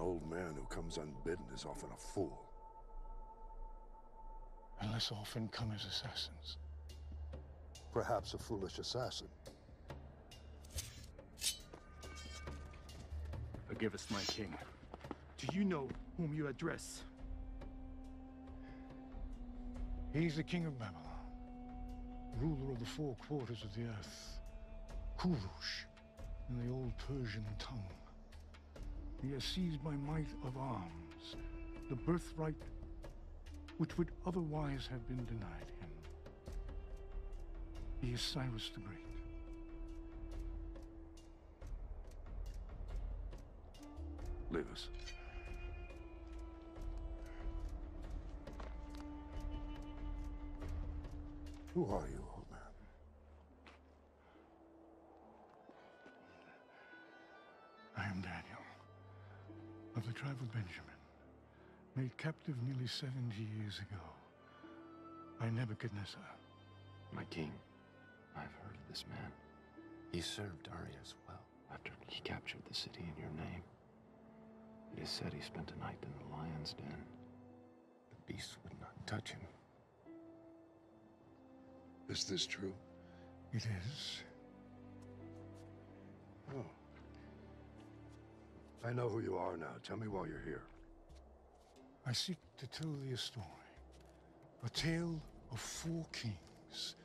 old man who comes unbidden is often a fool. And less often come as assassins. Perhaps a foolish assassin. Forgive us, my king. Do you know whom you address? He's the king of Babylon, ruler of the four quarters of the earth, Kurush, in the old Persian tongue. He has seized by might of arms the birthright which would otherwise have been denied him. He is Cyrus the Great. Leave us. Who are you, old man? I am Daniel, of the tribe of Benjamin, made captive nearly 70 years ago by Nebuchadnezzar. My king, I've heard of this man. He served Darius well after he captured the city in your name. It is said he spent a night in the lion's den. The beasts would not touch him. Is this true? It is. Oh. I know who you are now. Tell me why you're here. I seek to tell thee a story. A tale of 4 kings.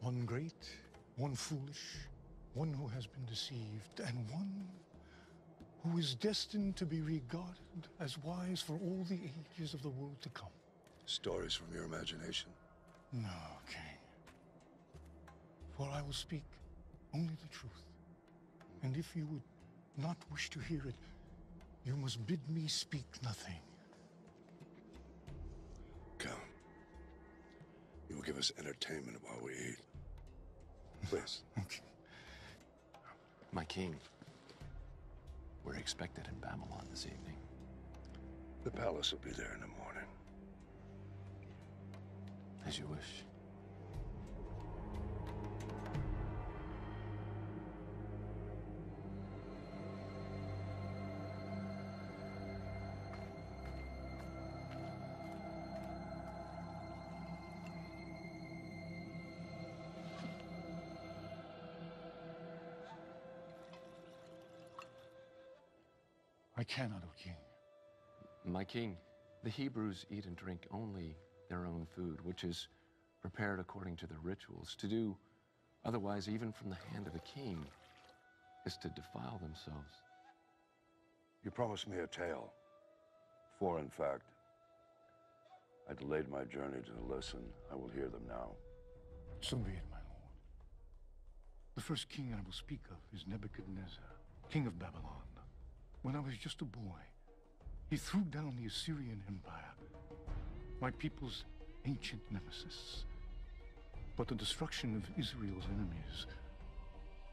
One great, one foolish, one who has been deceived, and one who is destined to be regarded as wise for all the ages of the world to come. Stories from your imagination? No, king. For I will speak only the truth. And if you would not wish to hear it, you must bid me speak nothing. Come. You will give us entertainment while we eat. Please. Okay. My king, we're expected in Babylon this evening. The palace will be there in the morning. As you wish. I cannot, O king. My king, the Hebrews eat and drink only their own food, which is prepared according to their rituals. To do otherwise, even from the hand of a king, is to defile themselves. You promised me a tale. 4, in fact. I delayed my journey to listen. I will hear them now. So be it, my lord. The first king I will speak of is Nebuchadnezzar, king of Babylon. When I was just a boy, he threw down the Assyrian Empire, my people's ancient nemesis. But the destruction of Israel's enemies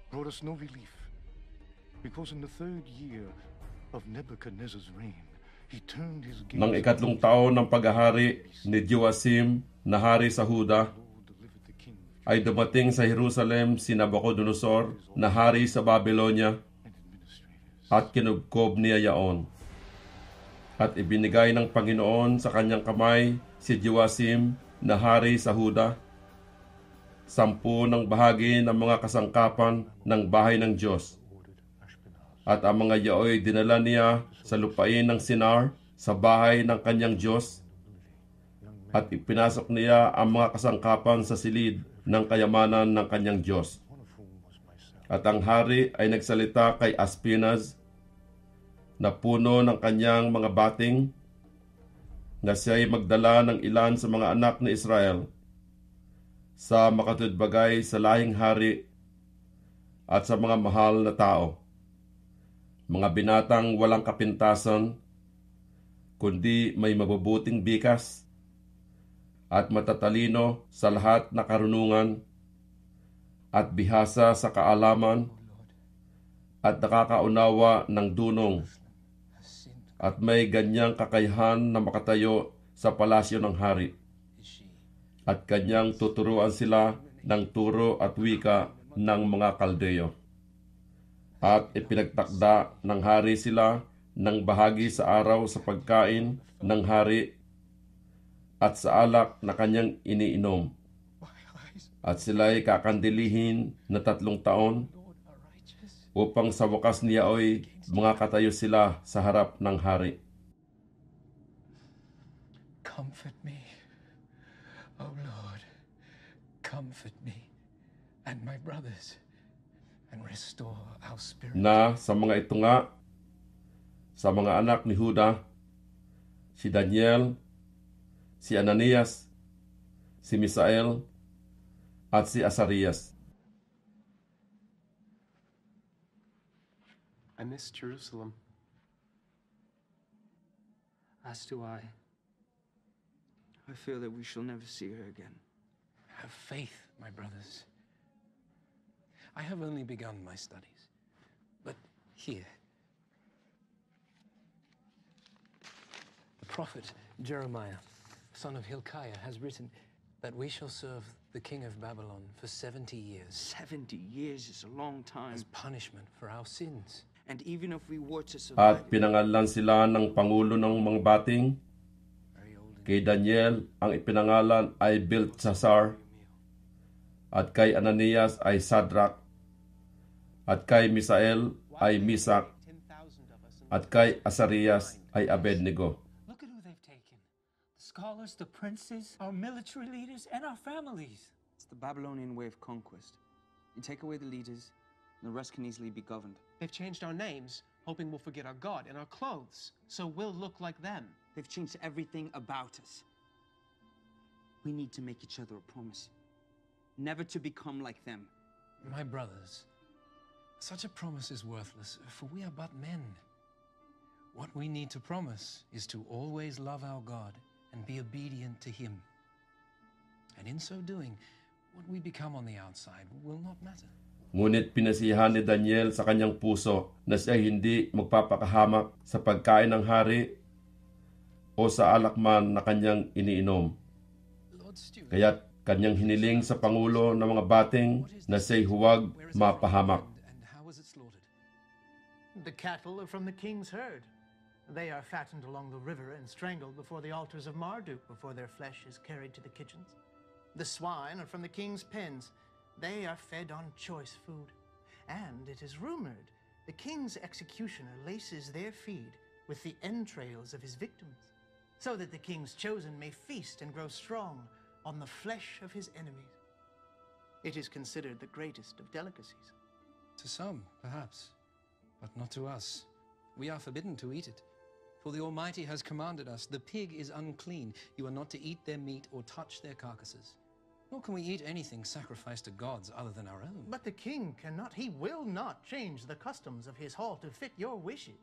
brought us no relief, because in the 3rd year of Nebuchadnezzar's reign, he turned his gaze... Nang ikatlong taon ng paghahari ni Joasim na hari sa Huda, ay dumating sa Jerusalem si Nabucodonosor na hari sa Babylonia at kinubkob niya yaon. At ibinigay ng Panginoon sa kanyang kamay si Joasim na hari sa Huda, 10 ng bahagi ng mga kasangkapan ng bahay ng Diyos. At ang mga yaoy dinala niya sa lupain ng Sinar sa bahay ng kanyang Diyos. At ipinasok niya ang mga kasangkapan sa silid ng kayamanan ng kanyang Diyos. At ang hari ay nagsalita kay Aspenaz, na puno ng kanyang mga bating, na siya'y magdala ng ilan sa mga anak ni Israel sa makatudbagay sa lahing hari at sa mga mahal na tao, mga binatang walang kapintasan, kundi may mabubuting bikas at matatalino sa lahat na karunungan at bihasa sa kaalaman at nakakaunawa ng dunong, at may ganyang kakayahan na makatayo sa palasyo ng hari, at kanyang tuturuan sila ng turo at wika ng mga Kaldeo. At ipinagtakda ng hari sila ng bahagi sa araw sa pagkain ng hari at sa alak na kanyang iniinom. At sila'y kakandilihin na 3 taon upang sa wakas niya ay mga katayo sila sa harap ng hari. Comfort me, O Lord, comfort me and my brothers, and restore our spirit. Na sa mga ito nga, sa mga anak ni Juda, si Daniel, si Ananias, si Misael, at si Asarias. I miss Jerusalem. As do I. I feel that we shall never see her again. Have faith, my brothers. I have only begun my studies, but here, the prophet Jeremiah, son of Hilkiah, has written that we shall serve the king of Babylon for 70 years 70 years is a long time. as punishment for our sins. And even if we were to At survive, pinangalan sila ng pangulo ng mga bating. Kay Daniel, ang ipinangalan ay Belteshazzar, at kay Ananias ay Shadrach, at kay Misael ay Meshach, at kay Asarias ay Abednego. Look at who they've taken. The scholars, the princes, our military leaders, and our families. it's the Babylonian way of conquest. You take away the leaders, and the rest can easily be governed. They've changed our names, hoping we'll forget our God and our clothes, so we'll look like them. They've changed everything about us. We need to make each other a promise. Never to become like them. My brothers, such a promise is worthless, for we are but men. What we need to promise is to always love our God and be obedient to Him. And in so doing, what we become on the outside will not matter. Ngunit pinasihan ni Daniel sa kanyang puso na siya hindi magpapakahamak sa pagkain ng hari o sa alak man na kanyang iniinom. Lord Stewart, Kaya't kanyang hiniling sa pangulo ng mga bating na siya'y huwag where is it mapahamak. and how was it slaughtered? The cattle are from the king's herd. They are fattened along the river and strangled before the altars of Marduk before their flesh is carried to the kitchens. The swine are from the king's pens. They are fed on choice food. And it is rumored the king's executioner laces their feed with the entrails of his victims, so that the king's chosen may feast and grow strong on the flesh of his enemies. It is considered the greatest of delicacies. To some, perhaps, but not to us. We are forbidden to eat it. For the Almighty has commanded us, the pig is unclean. You are not to eat their meat or touch their carcasses. Nor can we eat anything sacrificed to gods other than our own. But the king he will not change the customs of his hall to fit your wishes.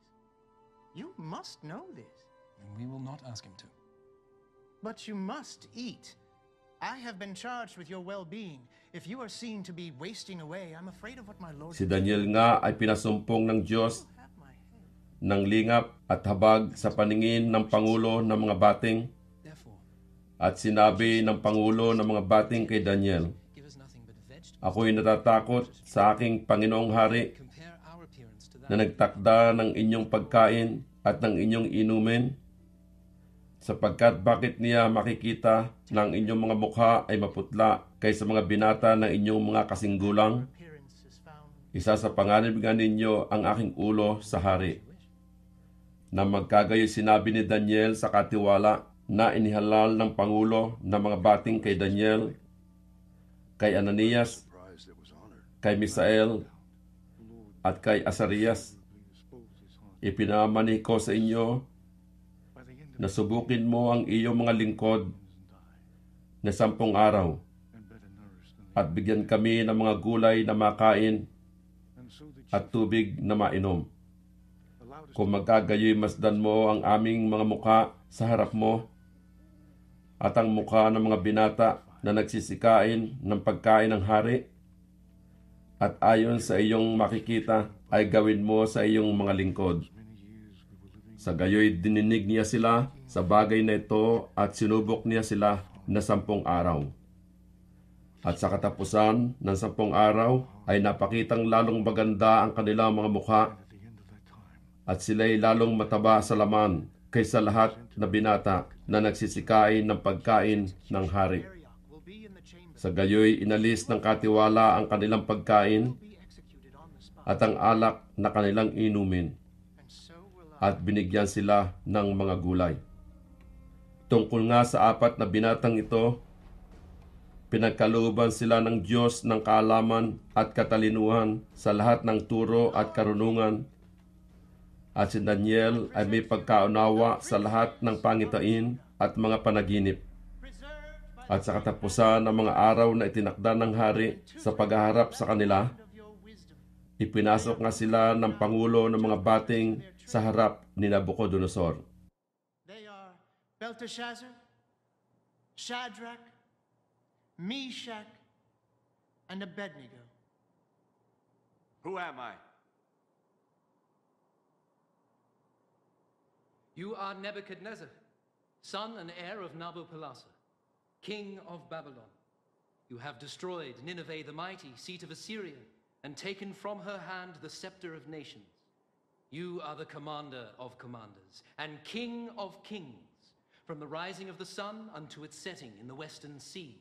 You must know this. And we will not ask him to. But you must eat. I have been charged with your well-being. If you are seen to be wasting away, I'm afraid of what my lord Si Daniel nga ay pinasumpong ng Diyos will have my head. ng lingap at habag sa paningin ng pangulo ng mga bating. Therefore, At sinabi ng pangulo ng mga bating kay Daniel, give us nothing but vegetables. ako'y natatakot sa aking Panginoong Hari Compare our appearance to that. na nagtakda ng inyong pagkain at ng inyong inumin, sapagkat bakit niya makikita na ang inyong mga mukha ay maputla kaysa mga binata ng inyong mga kasinggulang? Appearance is found. Isa sa panganibingan ninyo ang aking ulo sa hari. Na magkagayo sinabi ni Daniel sa katiwala na inihalal ng pangulo ng mga bating kay Daniel, kay Ananias, Surprised it was honored. kay Misael, at kay Asarias. Ipinamani ko sa inyo By the end of na subukin mo ang iyong mga lingkod na 10 araw and better nourished than at bigyan kami ng mga gulay na makain and so the at tubig na mainom. allowed us Kung magkagayoy masdan mo ang aming mga mukha sa harap mo at ang mukha ng mga binata na nagsisikain ng pagkain ng hari, at ayon sa iyong makikita ay gawin mo sa iyong mga lingkod. Sa gayoy dininig niya sila sa bagay na ito at sinubok niya sila na 10 araw. At sa katapusan ng 10 araw ay napakitang lalong maganda ang kanilang mga mukha at the end of that time at sila'y lalong mataba sa laman kaysa lahat na binata na nagsisikain ng pagkain ng hari. Sa gayoy, inalis ng katiwala ang kanilang pagkain at ang alak na kanilang inumin, at binigyan sila ng mga gulay. Tungkol nga sa 4 na binatang ito, pinagkalooban sila ng Diyos ng kaalaman at katalinuhan sa lahat ng turo at karunungan, at si Daniel ay may pagkaunawa sa lahat ng pangitain at mga panaginip. At sa katapusan ng mga araw na itinakda ng hari sa paghaharap sa kanila, ipinasok nga sila ng pangulo ng mga bating sa harap ni Nabucodonosor. They are Belteshazzar, Shadrach, Meshach, and Abednego. Who am I? You are Nebuchadnezzar, son and heir of Nabopolassar, king of Babylon. You have destroyed Nineveh the mighty, seat of Assyria, and taken from her hand the scepter of nations. You are the commander of commanders, and king of kings, from the rising of the sun unto its setting in the western sea,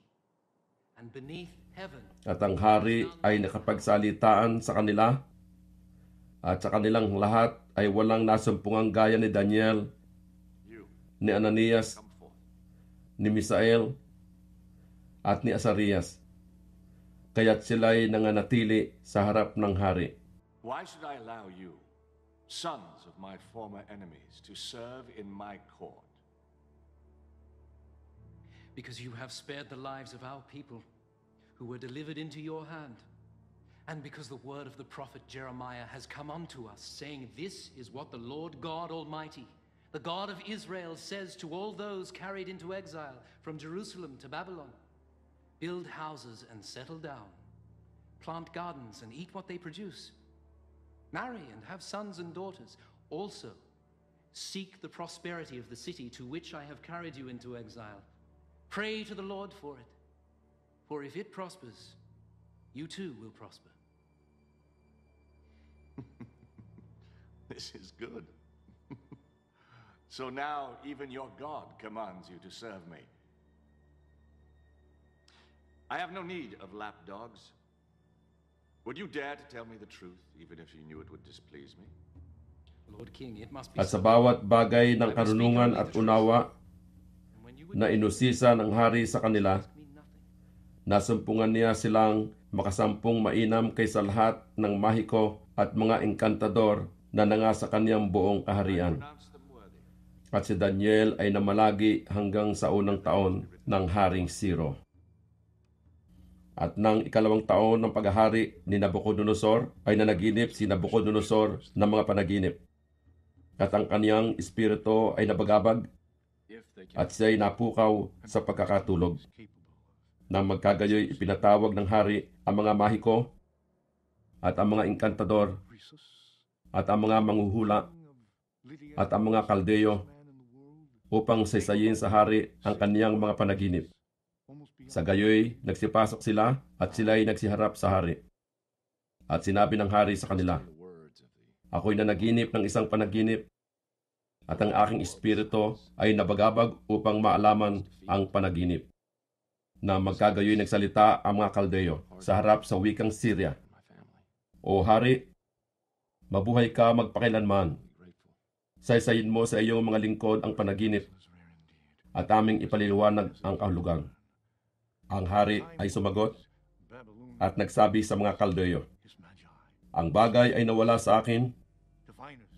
and beneath heaven. At ang hari ay nakapagsalitaan sa kanila, at sa kanilang lahat ay walang nasumpungang gaya ni Daniel, ni Ananias, ni Misael, at ni Asarias. Kaya't sila'y nanganatili sa harap ng hari. Why should I allow you, sons of my former enemies, to serve in my court? Because you have spared the lives of our people who were delivered into your hand. And because the word of the prophet Jeremiah has come unto us, saying, This is what the Lord God Almighty, the God of Israel, says to all those carried into exile from Jerusalem to Babylon. Build houses and settle down. Plant gardens and eat what they produce. Marry and have sons and daughters. Also, seek the prosperity of the city to which I have carried you into exile. Pray to the Lord for it. For if it prospers, you too will prosper. This is good. So now even your God commands you to serve me. I have no need of lapdogs. Would you dare to tell me the truth, even if you knew it would displease me? Lord King, it must be At sa bawat bagay ng karunungan at unawa na inusisa ng hari sa kanila, nasumpungan niya silang makasampung mainam kaysa lahat ng mahiko at mga engkantador na nangasa kanyang buong kaharian. At si Daniel ay namalagi hanggang sa unang taon ng Haring Ciro. At nang 2nd taon ng paghahari ni Nabucodonosor ay nanaginip si Nabucodonosor ng mga panaginip. At ang kaniyang espiritu ay nabagabag at siya'y napukaw sa pagkakatulog. Nang magkagayoy ipinatawag ng hari ang mga mahiko at ang mga engkantador at ang mga manghuhula at ang mga kaldeyo upang saysayin sa hari ang kaniyang mga panaginip. Sa gayoy, nagsipasok sila at sila'y nagsiharap sa hari. At sinabi ng hari sa kanila, Ako'y nanaginip ng isang panaginip at ang aking espiritu ay nabagabag upang maalaman ang panaginip. Na magkagayoy nagsalita ang mga kaldeyo sa harap sa wikang Syria. O hari, mabuhay ka magpakilanman. Saysayin mo sa iyong mga lingkod ang panaginip at aming ipaliliwanag ang kahulugan. Ang hari ay sumagot at nagsabi sa mga kaldeyo, Ang bagay ay nawala sa akin.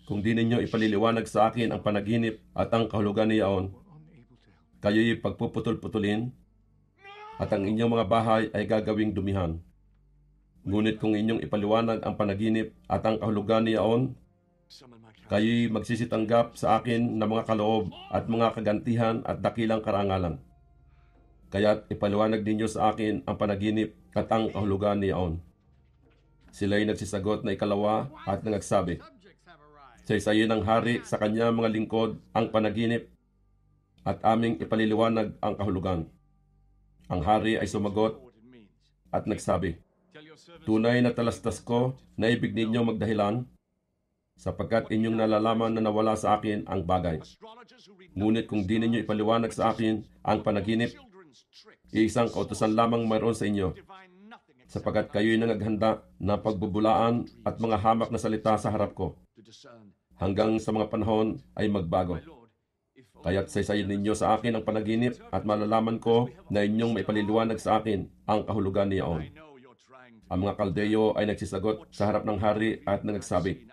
Kung di ninyo ipaliliwanag sa akin ang panaginip at ang kahulugan niyaon, kayo'y pagpuputol-putulin at ang inyong mga bahay ay gagawing dumihan. Ngunit kung inyong ipaliwanag ang panaginip at ang kahulugan niyaon, kayo'y magsisitanggap sa akin ng mga kaloob at mga kagantihan at dakilang karangalan. Kaya't ipaliwanag ninyo sa akin ang panaginip at ang kahulugan niyaon. Sila'y nagsisagot na 2 at nagsabi, Saysayin ng hari sa kanya mga lingkod ang panaginip at aming ipaliliwanag ang kahulugan. Ang hari ay sumagot at nagsabi, Tunay na talastas ko na ibig ninyo magdahilan sapagkat inyong nalalaman na nawala sa akin ang bagay. Ngunit kung di ninyo ipaliwanag sa akin ang panaginip, iisang kautusan lamang mayroon sa inyo, sapagkat kayo'y nangaghanda na pagbubulaan at mga hamak na salita sa harap ko, hanggang sa mga panahon ay magbago. Kaya't saysayin ninyo sa akin ang panaginip at malalaman ko na inyong maipaliliwanag sa akin ang kahulugan niyaon. Ang mga Kaldeyo ay nagsisagot sa harap ng hari at nagsabi,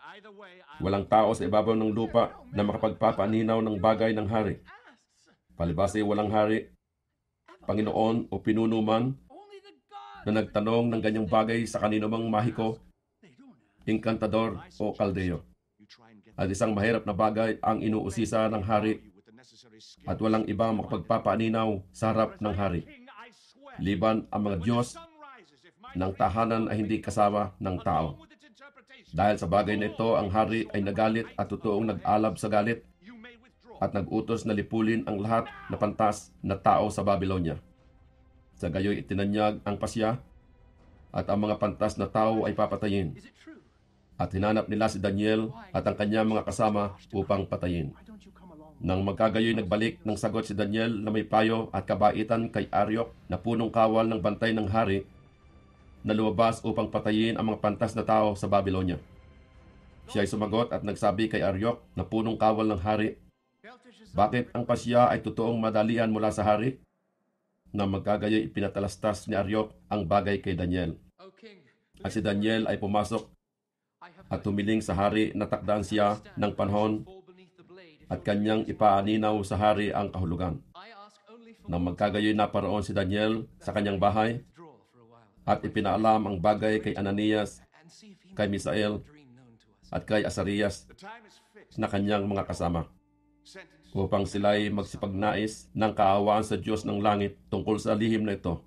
walang tao sa ibabaw ng lupa na makapagpapaninaw ng bagay ng hari. Palibas ay walang hari, Panginoon o pinuno man na nagtanong ng ganyang bagay sa kanino mang mahiko, inkantador o Kaldeyo. At isang mahirap na bagay ang inuusisa ng hari at walang ibang makapagpapaninaw sa harap ng hari. Liban ang mga Diyos ng tahanan ay hindi kasama ng tao. Dahil sa bagay na ito, ang hari ay nagalit at totoong nag-alab sa galit at nag-utos na lipulin ang lahat na pantas na tao sa Babylonia. Sa gayoy itinanyag ang pasya at ang mga pantas na tao ay papatayin. At hinanap nila si Daniel at ang kanyang mga kasama upang patayin. Nang magkagayoy nagbalik ng sagot si Daniel na may payo at kabaitan kay Aryok na punong kawal ng bantay ng hari na lumabas upang patayin ang mga pantas na tao sa Babylonia. Siya ay sumagot at nagsabi kay Aryok na punong kawal ng hari, bakit ang pasya ay totoong madalian mula sa hari? Na magkagayoy ipinatalastas ni Aryok ang bagay kay Daniel. At si Daniel ay pumasok at humiling sa hari na takdaan siya ng panahon at kanyang ipaaninaw sa hari ang kahulugan. Nang magkagayoy naparoon si Daniel sa kanyang bahay at ipinaalam ang bagay kay Ananias, kay Misael at kay Asarias na kanyang mga kasama, upang sila'y magsipagnais ng kaawaan sa Diyos ng langit tungkol sa lihim na ito,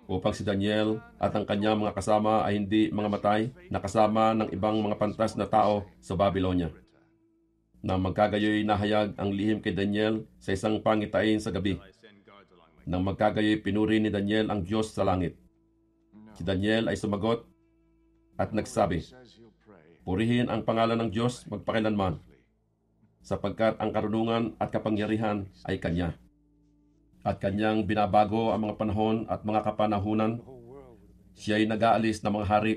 upang si Daniel at ang kanyang mga kasama ay hindi mga matay na kasama ng ibang mga pantas na tao sa Babylonia. Nang magkagayoy nahayag ang lihim kay Daniel sa isang pangitain sa gabi. Nang magkagayoy pinuri ni Daniel ang Diyos sa langit. Si Daniel ay sumagot at nagsabi, purihin ang pangalan ng Diyos magpakilanman, sapagkat ang karunungan at kapangyarihan ay Kanya. At Kanyang binabago ang mga panahon at mga kapanahunan. Siya ay nag-aalis ng mga hari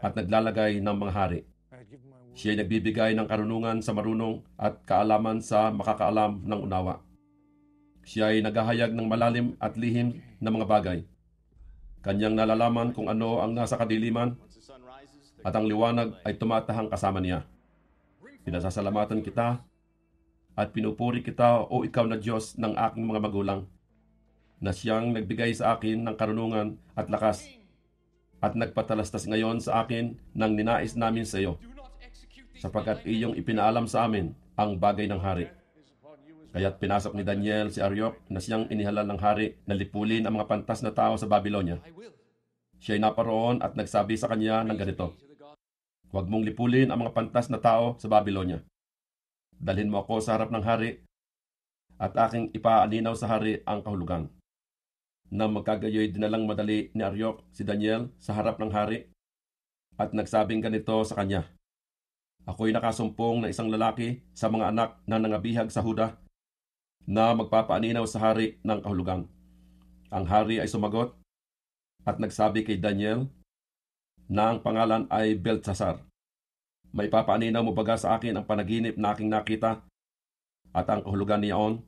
at naglalagay ng mga hari. Siya ay nagbibigay ng karunungan sa marunong at kaalaman sa makakaalam ng unawa. Siya ay naghahayag ng malalim at lihim na mga bagay. Kanyang nalalaman kung ano ang nasa kadiliman at ang liwanag ay tumatahang kasama niya. Pinasasalamatan kita at pinupuri kita, o ikaw na Diyos ng aking mga magulang, na siyang nagbigay sa akin ng karunungan at lakas at nagpatalastas ngayon sa akin ng ninais namin sa iyo, sapagkat iyong ipinaalam sa amin ang bagay ng hari. Kaya't pinasok ni Daniel si Aryok na siyang inihalal ng hari na lipulin ang mga pantas na tao sa Babylonia. Siya'y naparoon at nagsabi sa kanya ng ganito, huwag mong lipulin ang mga pantas na tao sa Babylonia. Dalhin mo ako sa harap ng hari at aking ipaaninaw sa hari ang kahulugan. Nang magkagayoy dinalang madali ni Aryok si Daniel sa harap ng hari at nagsabing ganito sa kanya, ako'y nakasumpong na isang lalaki sa mga anak na nangabihag sa Huda na magpapaaninaw sa hari ng kahulugan. Ang hari ay sumagot at nagsabi kay Daniel na ang pangalan ay Beltsasar. May papaaninaw mo baga sa akin ang panaginip na aking nakita at ang kahulugan niyaon?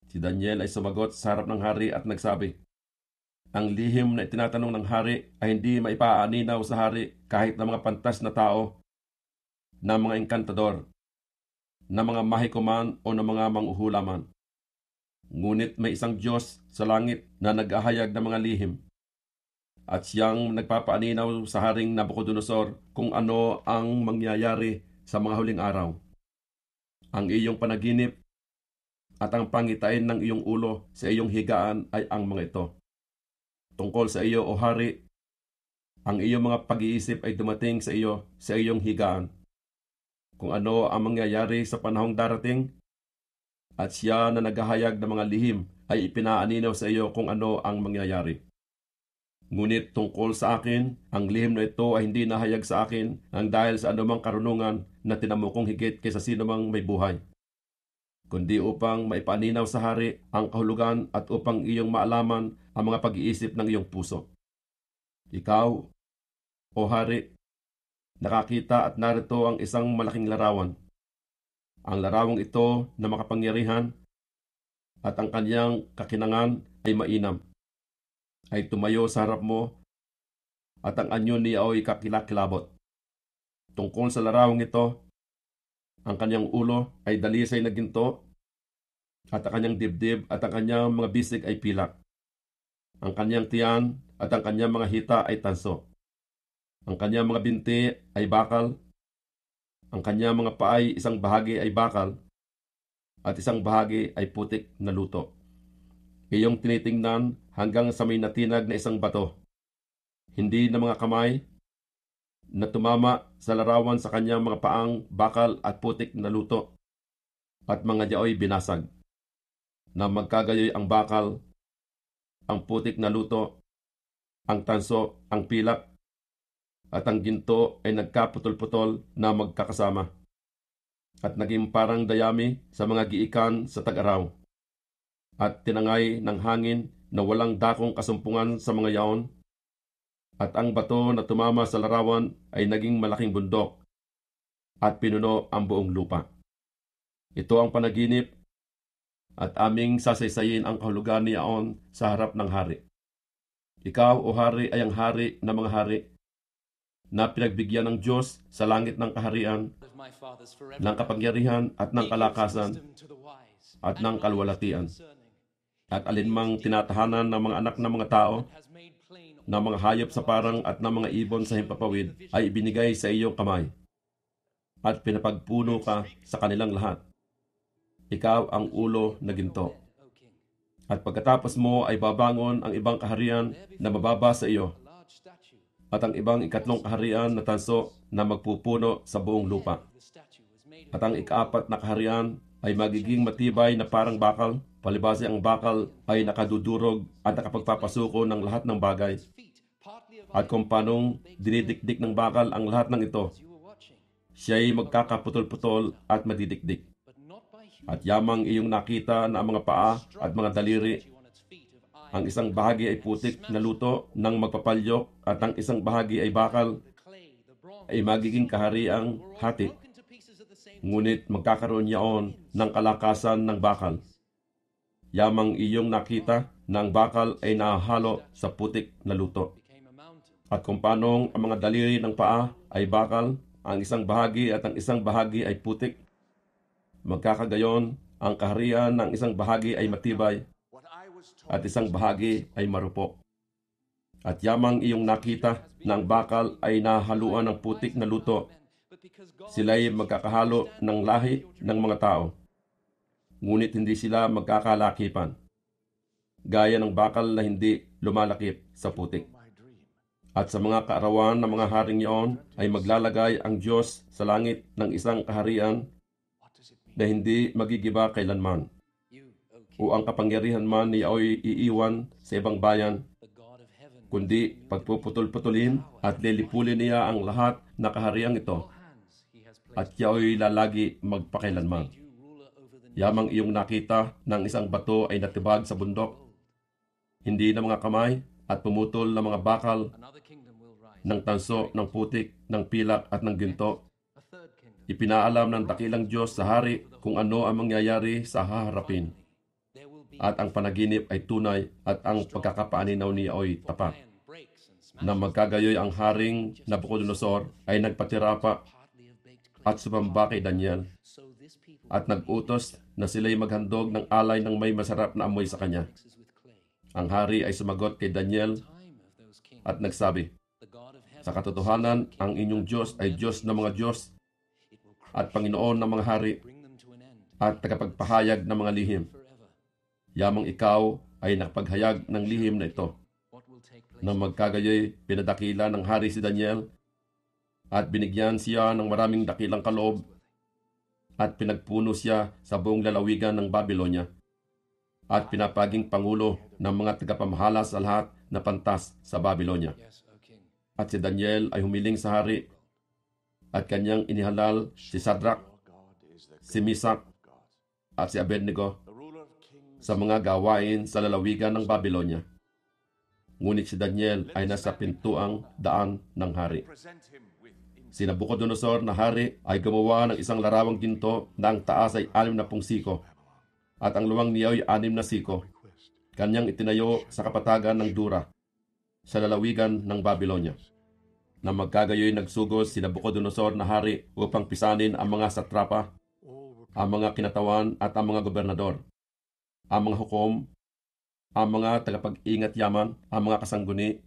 Si Daniel ay sumagot sa harap ng hari at nagsabi, ang lihim na itinatanong ng hari ay hindi maipaaninaw sa hari kahit na mga pantas na tao, na mga enkantador, na mga mahikuman o na mga manghuhulaman. Ngunit may isang Diyos sa langit na nag-ahayag ng mga lihim, at siyang nagpapaaninaw sa Haring Nabucodonosor kung ano ang mangyayari sa mga huling araw. Ang iyong panaginip at ang pangitain ng iyong ulo sa iyong higaan ay ang mga ito. Tungkol sa iyo, O Hari, ang iyong mga pag-iisip ay dumating sa iyo sa iyong higaan. Kung ano ang mangyayari sa panahong darating, at siya na naghahayag ng mga lihim ay ipinaaninaw sa iyo kung ano ang mangyayari. Ngunit tungkol sa akin, ang lihim na ito ay hindi nahayag sa akin ang dahil sa anumang karunungan na tinamo kong higit kaysa sino mang may buhay, kundi upang maipaninaw sa hari ang kahulugan at upang iyong maalaman ang mga pag-iisip ng iyong puso. Ikaw, o hari, nakakita at narito ang isang malaking larawan. Ang larawang ito na makapangyarihan at ang kanyang kakinangan ay mainam, ay tumayo sa harap mo at ang anyo niya ay kakilakilabot. Tungkol sa larawang ito, ang kanyang ulo ay dalisay na ginto at ang kanyang dibdib at ang kanyang mga bisig ay pilak. Ang kanyang tiyan at ang kanyang mga hita ay tanso. Ang kanyang mga binti ay bakal. Ang kanyang mga paay isang bahagi ay bakal at isang bahagi ay putik na luto. Iyong tinitingnan hanggang sa may natinag na isang bato. Hindi na mga kamay na tumama sa larawan sa kanyang mga paang bakal at putik na luto at mga diaoy binasag. Na magkagayoy ang bakal, ang putik na luto, ang tanso, ang pilak, at ang ginto ay nagkaputol-putol na magkakasama at naging parang dayami sa mga giikan sa tag-araw at tinangay ng hangin na walang dakong kasumpungan sa mga yaon, at ang bato na tumama sa larawan ay naging malaking bundok at pinuno ang buong lupa. Ito ang panaginip at aming sasaysayin ang kahulugan ni Yaon sa harap ng hari. Ikaw, o hari, ay ang hari ng mga hari na pinagbigyan ng Diyos sa langit ng kaharian, ng kapangyarihan at ng kalakasan at ng kalwalatian. At alinmang tinatahanan ng mga anak ng mga tao, ng mga hayop sa parang at ng mga ibon sa himpapawid ay ibinigay sa iyong kamay. At pinapagpuno ka sa kanilang lahat. Ikaw ang ulo na ginto. At pagkatapos mo ay babangon ang ibang kaharian na mababa sa iyo, at ang ibang ikatlong kaharian na tanso na magpupuno sa buong lupa. At ang ikaapat na kaharian ay magiging matibay na parang bakal, palibhasa ang bakal ay nakadudurog at nakapagpapasuko ng lahat ng bagay. At kung paanong dinidikdik ng bakal ang lahat ng ito, siya'y magkakaputol-putol at madidikdik. At yamang iyong nakita na ang mga paa at mga daliri, ang isang bahagi ay putik na luto ng magpapalyok at ang isang bahagi ay bakal, ay magiging kahariang hati. Ngunit magkakaroon yaon ng kalakasan ng bakal. Yamang iyong nakita na ang bakal ay nahalo sa putik na luto. At kung paanong ang mga daliri ng paa ay bakal, ang isang bahagi at ang isang bahagi ay putik, magkakagayon ang kaharian ng isang bahagi ay matibay at isang bahagi ay marupok. At yamang iyong nakita na ang bakal ay nahaluan ng putik na luto, sila'y magkakahalo ng lahi ng mga tao. Ngunit hindi sila magkakalakipan, gaya ng bakal na hindi lumalakip sa putik. At sa mga kaarawan ng mga haring iyon ay maglalagay ang Diyos sa langit ng isang kaharian na hindi magigiba kailanman. O ang kapangyarihan man niya ay iiwan sa ibang bayan, kundi pagpuputol-putulin at lilipulin niya ang lahat na kahariang ito, at siya ay lalagi magpakailanman. Yamang iyong nakita ng isang bato ay natibag sa bundok, hindi ng mga kamay at pumutol ng mga bakal, ng tanso, ng putik, ng pilak at ng ginto. Ipinaalam ng dakilang Diyos sa hari kung ano ang mangyayari sa haharapin. At ang panaginip ay tunay at ang pagkakapaaninaw niya ay tapat. Na magkagayoy ang haring Nabucodonosor ay nagpatirapa at sumamba kay Daniel at nag-utos na sila'y maghandog ng alay ng may masarap na amoy sa kanya. Ang hari ay sumagot kay Daniel at nagsabi, "Sa katotohanan, ang inyong Diyos ay Diyos ng mga Diyos at Panginoon ng mga hari at tagapagpahayag ng mga lihim. Yamang ikaw ay nakapaghayag ng lihim na ito." Nang magkagayoy, pinadakila ng hari si Daniel at binigyan siya ng maraming dakilang kaloob at pinagpuno siya sa buong lalawigan ng Babylonia at pinapaging pangulo ng mga tagapamahala sa lahat na pantas sa Babylonia. At si Daniel ay humiling sa hari at kanyang inihalal si Shadrach, si Meshach, at si Abednego sa mga gawain sa lalawigan ng Babylonia. Ngunit si Daniel ay nasa pintuang daan ng hari. Si Nabucodonosor na hari ay gumawa ng isang larawang ginto na ang taas ay 60 siko at ang luwang niya ay 6 siko. Kanyang itinayo sa kapatagan ng Dura sa lalawigan ng Babylonia. Na magkagayoy nagsugos si Nabucodonosor na hari upang pisanin ang mga satrapa, ang mga kinatawan at ang mga gobernador, ang mga hukom, ang mga tagapag-ingat yaman, ang mga kasangguni,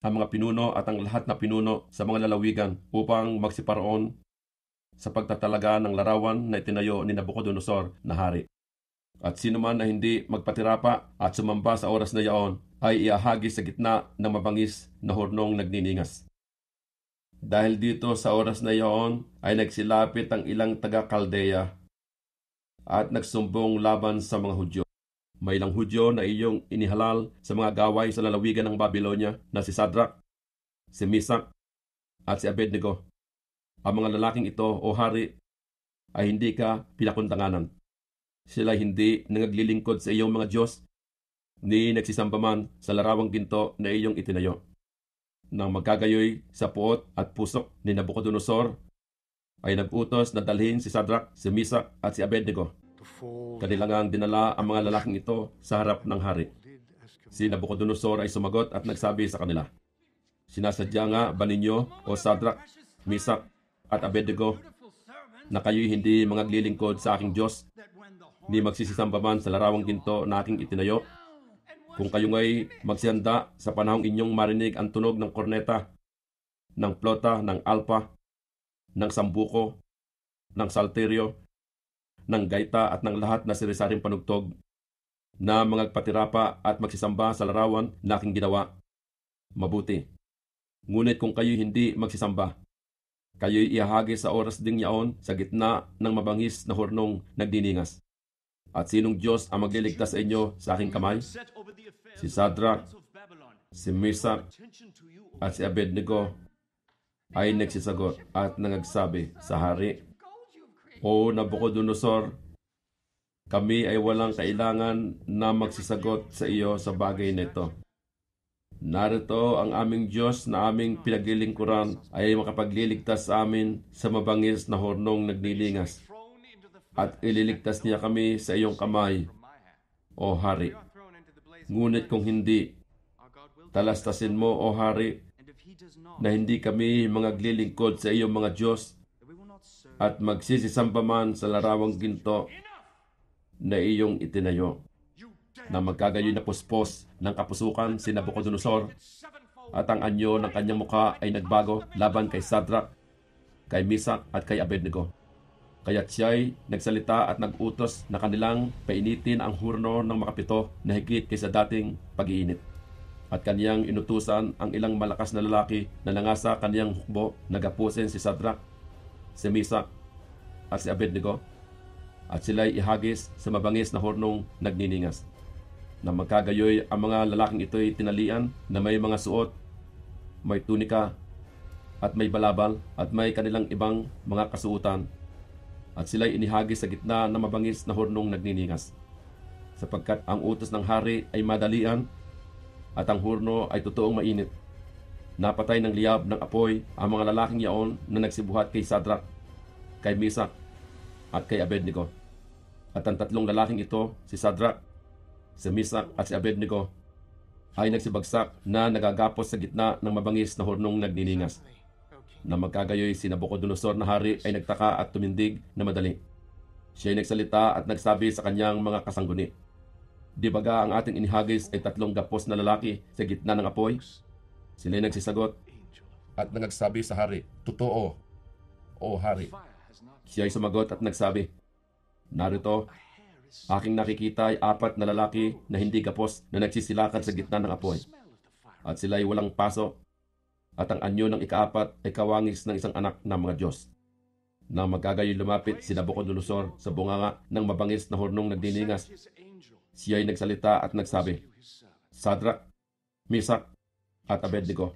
ang mga pinuno at ang lahat na pinuno sa mga lalawigan upang magsiparoon sa pagtatalaga ng larawan na itinayo ni Nabucodonosor na hari. At sino man na hindi magpatirapa at sumamba sa oras na yaon ay iahagi sa gitna ng mabangis na hurnong nagniningas. Dahil dito sa oras na yaon ay nagsilapit ang ilang taga-Kaldea at nagsumbong laban sa mga Hudyo. May ilang Hudyo na iyong inihalal sa mga gaway sa lalawigan ng Babylonia na si Shadrach, si Meshach, at si Abednego. Ang mga lalaking ito, o hari, ay hindi ka pinakundanganan. Sila hindi nangaglilingkod sa iyong mga Diyos, ni nagsisamba man sa larawang ginto na iyong itinayo. Nang magkagayoy sa puot at pusok ni Nabucodonosor, ay nag-utos na dalhin si Shadrach, si Meshach, at si Abednego. Kanilangang dinala ang mga lalaking ito sa harap ng hari. Si Nabucodonosor ay sumagot at nagsabi sa kanila, "Sinasadya nga ba ninyo, o Shadrach, Meshach, at Abednego, na kayo'y hindi mangaglilingkod sa aking Diyos, ni magsisisamba man sa larawang ginto na aking itinayo? Kung kayo nga'y magsihanda sa panahong inyong marinig ang tunog ng korneta, ng plota, ng alpa, ng sambuko, ng salterio, ng gaita at ng lahat na sarisaring panugtog, na magpatirapa at magsisamba sa larawan na aking ginawa, mabuti. Ngunit kung kayo'y hindi magsisamba, kayo'y ihahagi sa oras ding yaon sa gitna ng mabangis na hurnong nagdiningas. At sinong Diyos ang magliligtas sa inyo sa aking kamay? Si Shadrach, si Meshach, at si Abednego ay nagsisagot at nangagsabi sa hari, "O Nabucodonosor, kami ay walang kailangan na magsisagot sa iyo sa bagay nito. Narito ang aming Diyos na aming pinaglilingkuran ay makapagliligtas sa amin sa mabangis na hurnong naglilingas. At ililigtas niya kami sa iyong kamay, o hari. Ngunit kung hindi, talastasin mo, o hari, na hindi kami mangaglilingkod sa iyong mga Diyos at magsisisamba man sa larawang ginto na iyong itinayo." Na magkagayoy na puspos ng kapusukan si Nabucodonosor at ang anyo ng kanyang mukha ay nagbago laban kay Shadrach, kay Meshach at kay Abednego. Kaya't siya'y nagsalita at nag-utos na kanilang painitin ang hurno ng makapito na higit kaysa dating pag-iinit. At kaniyang inutusan ang ilang malakas na lalaki na nangasa kaniyang hukbo na gapusin si Shadrach, si Meshach at si Abednego, at sila'y ihagis sa mabangis na hurnong nagniningas. Na magkagayoy ang mga lalaking ito'y tinalian na may mga suot, may tunika, at may balabal, at may kanilang ibang mga kasuutan. At sila'y inihagis sa gitna ng mabangis na hurnong nagniningas. Sapagkat ang utos ng hari ay madalian, at ang hurno ay totoong mainit. Napatay ng liyab ng apoy ang mga lalaking yaon na nagsibuhat kay Shadrach, kay Meshach, at kay Abednego. At ang tatlong lalaking ito, si Shadrach, si Meshach at si Abednego, ay nagsibagsak na nagagapos sa gitna ng mabangis na hurnong nagniningas. Na magkagayoy si Nabucodonosor na hari ay nagtaka at tumindig na madali. Siya ay nagsalita at nagsabi sa kanyang mga kasangguni, "Di baga ang ating inihagis ay 3 gapos na lalaki sa gitna ng apoy?" Sila ay nagsisagot at nagsabi sa hari, "Totoo, o hari." Siya ay sumagot at nagsabi, "Narito, aking nakikita ay 4 na lalaki na hindi gapos na nagsisilakan sa gitna ng apoy. At sila ay walang paso, at ang anyo ng ika-4 ay kawangis ng isang anak ng mga Diyos." Nang magkagayoy lumapit si Nabucodonosor sa bunganga ng mabangis na hurnong nagdiningas, siya ay nagsalita at nagsabi, "Shadrach, Misak, at Abednego.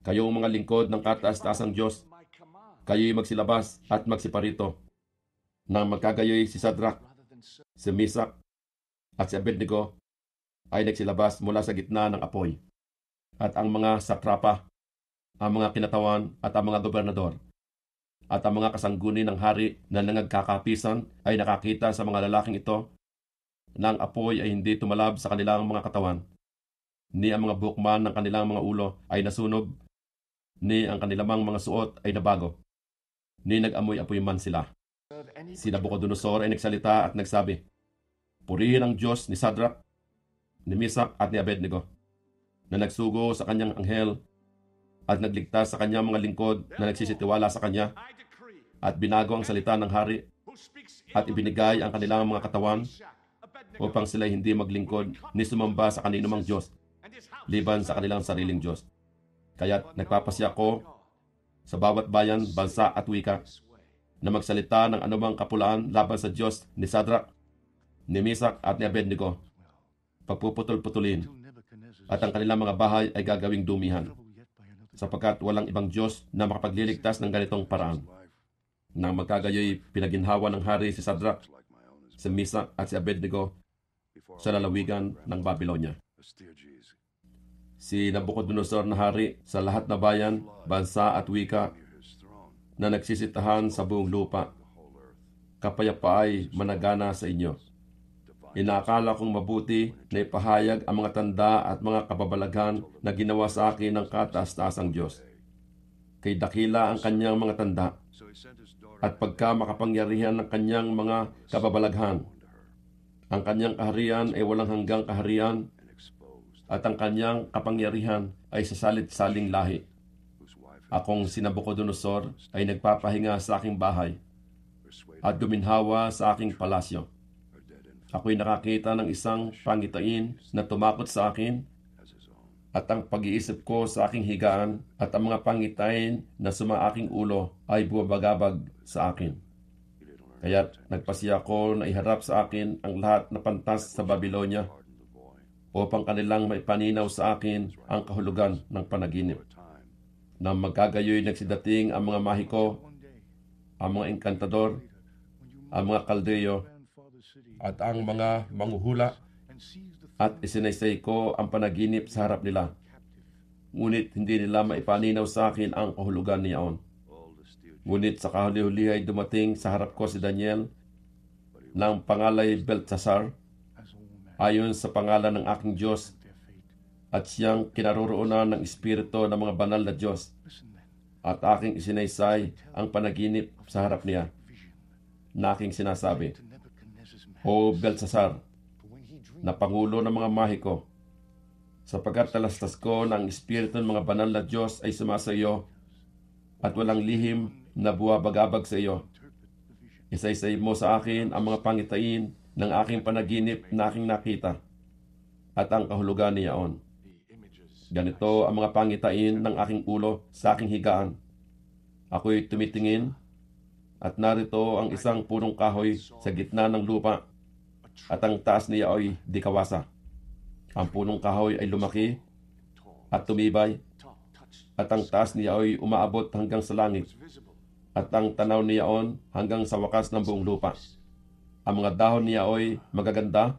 Kayong mga lingkod ng kataas-taasang Diyos, kayo'y magsilabas at magsiparito. Nang magkagayoy si Sadrak, si Misak, at si Abednego ay nagsilabas mula sa gitna ng apoy. At ang mga satrapa, ang mga kinatawan at ang mga gobernador, at ang mga kasangguni ng hari na nangagkakapisan ay nakakita sa mga lalaking ito na ang apoy ay hindi tumalab sa kanilang mga katawan, ni ang mga bukman ng kanilang mga ulo ay nasunog, ni ang kanilang mga suot ay nabago, ni nag-amoy-apoy man sila. Si Nabucodonosor ay nagsalita at nagsabi, "Purihin ang Diyos ni Sadrak, ni Misak at ni Abednego, na nagsugo sa kanyang anghel at nagligtas sa kanyang mga lingkod na nagsisitiwala sa kanya, at binago ang salita ng hari at ibinigay ang kanilang mga katawan upang sila hindi maglingkod ni sumamba sa kaninumang Diyos liban sa kanilang sariling Diyos. Kaya't nagpapasya ko sa bawat bayan, bansa at wika na magsalita ng anumang kapulaan laban sa Diyos ni Sadrak, ni Misak at ni Abednego. Pagpuputol-putulin at ang kanilang mga bahay ay gagawing dumihan, sapagkat walang ibang Diyos na makapagliligtas ng ganitong paraan." Nang magkagayoy, pinaginhawa ng hari si Sadrak, si Misak at si Abednego sa lalawigan ng Babylonia. Si Nabucodonosor na hari sa lahat na bayan, bansa at wika na nagsisitahan sa buong lupa, kapayapaay managana sa inyo. Inaakala kong mabuti na ipahayag ang mga tanda at mga kababalaghan na ginawa sa akin ng kataas-taasang Diyos. Kay dakila ang kanyang mga tanda, at pagka makapangyarihan ng kanyang mga kababalaghan. Ang kanyang kaharian ay walang hanggang kaharian, at ang kanyang kapangyarihan ay sa salit-saling lahi. Akong si Nabucodonosor ay nagpapahinga sa aking bahay at guminhawa sa aking palasyo. Ako'y nakakita ng isang pangitain na tumakot sa akin, at ang pag-iisip ko sa aking higaan at ang mga pangitain na sumaaking ulo ay bumabagabag sa akin. Kaya't nagpasya ko na iharap sa akin ang lahat na pantas sa Babylonia upang kanilang maipaninaw sa akin ang kahulugan ng panaginip. Nang magkagayoy nagsidating ang mga mahiko, ang mga engkantador, ang mga kaldeyo, at ang mga manghuhula, at isinaysay ko ang panaginip sa harap nila. Ngunit hindi nila maipaninaw sa akin ang kahulugan niyaon. Ngunit sa kahuli-huli ay dumating sa harap ko si Daniel ng pangalay Beltsasar, ayon sa pangalan ng aking Diyos, at siyang kinaroroonan ng espiritu ng mga banal na Diyos, at aking isinaysay ang panaginip sa harap niya, na aking sinasabi, "O Beltsasar, na pangulo ng mga mahiko, sapagkat talastas ko na ang espiritu ng mga banal na Diyos ay sumasa iyo, at walang lihim na buwabagabag sa iyo. Isaysay mo sa akin ang mga pangitain ng aking panaginip na aking nakita, at ang kahulugan niyaon. Ganito ang mga pangitain ng aking ulo sa aking higaan. Ako'y tumitingin, at narito ang isang punong kahoy sa gitna ng lupa, at ang taas niya ay di kawasa. Ang punong kahoy ay lumaki at tumibay, at ang taas niya ay umaabot hanggang sa langit, at ang tanaw niyaon hanggang sa wakas ng buong lupa. Ang mga dahon niya ay magaganda,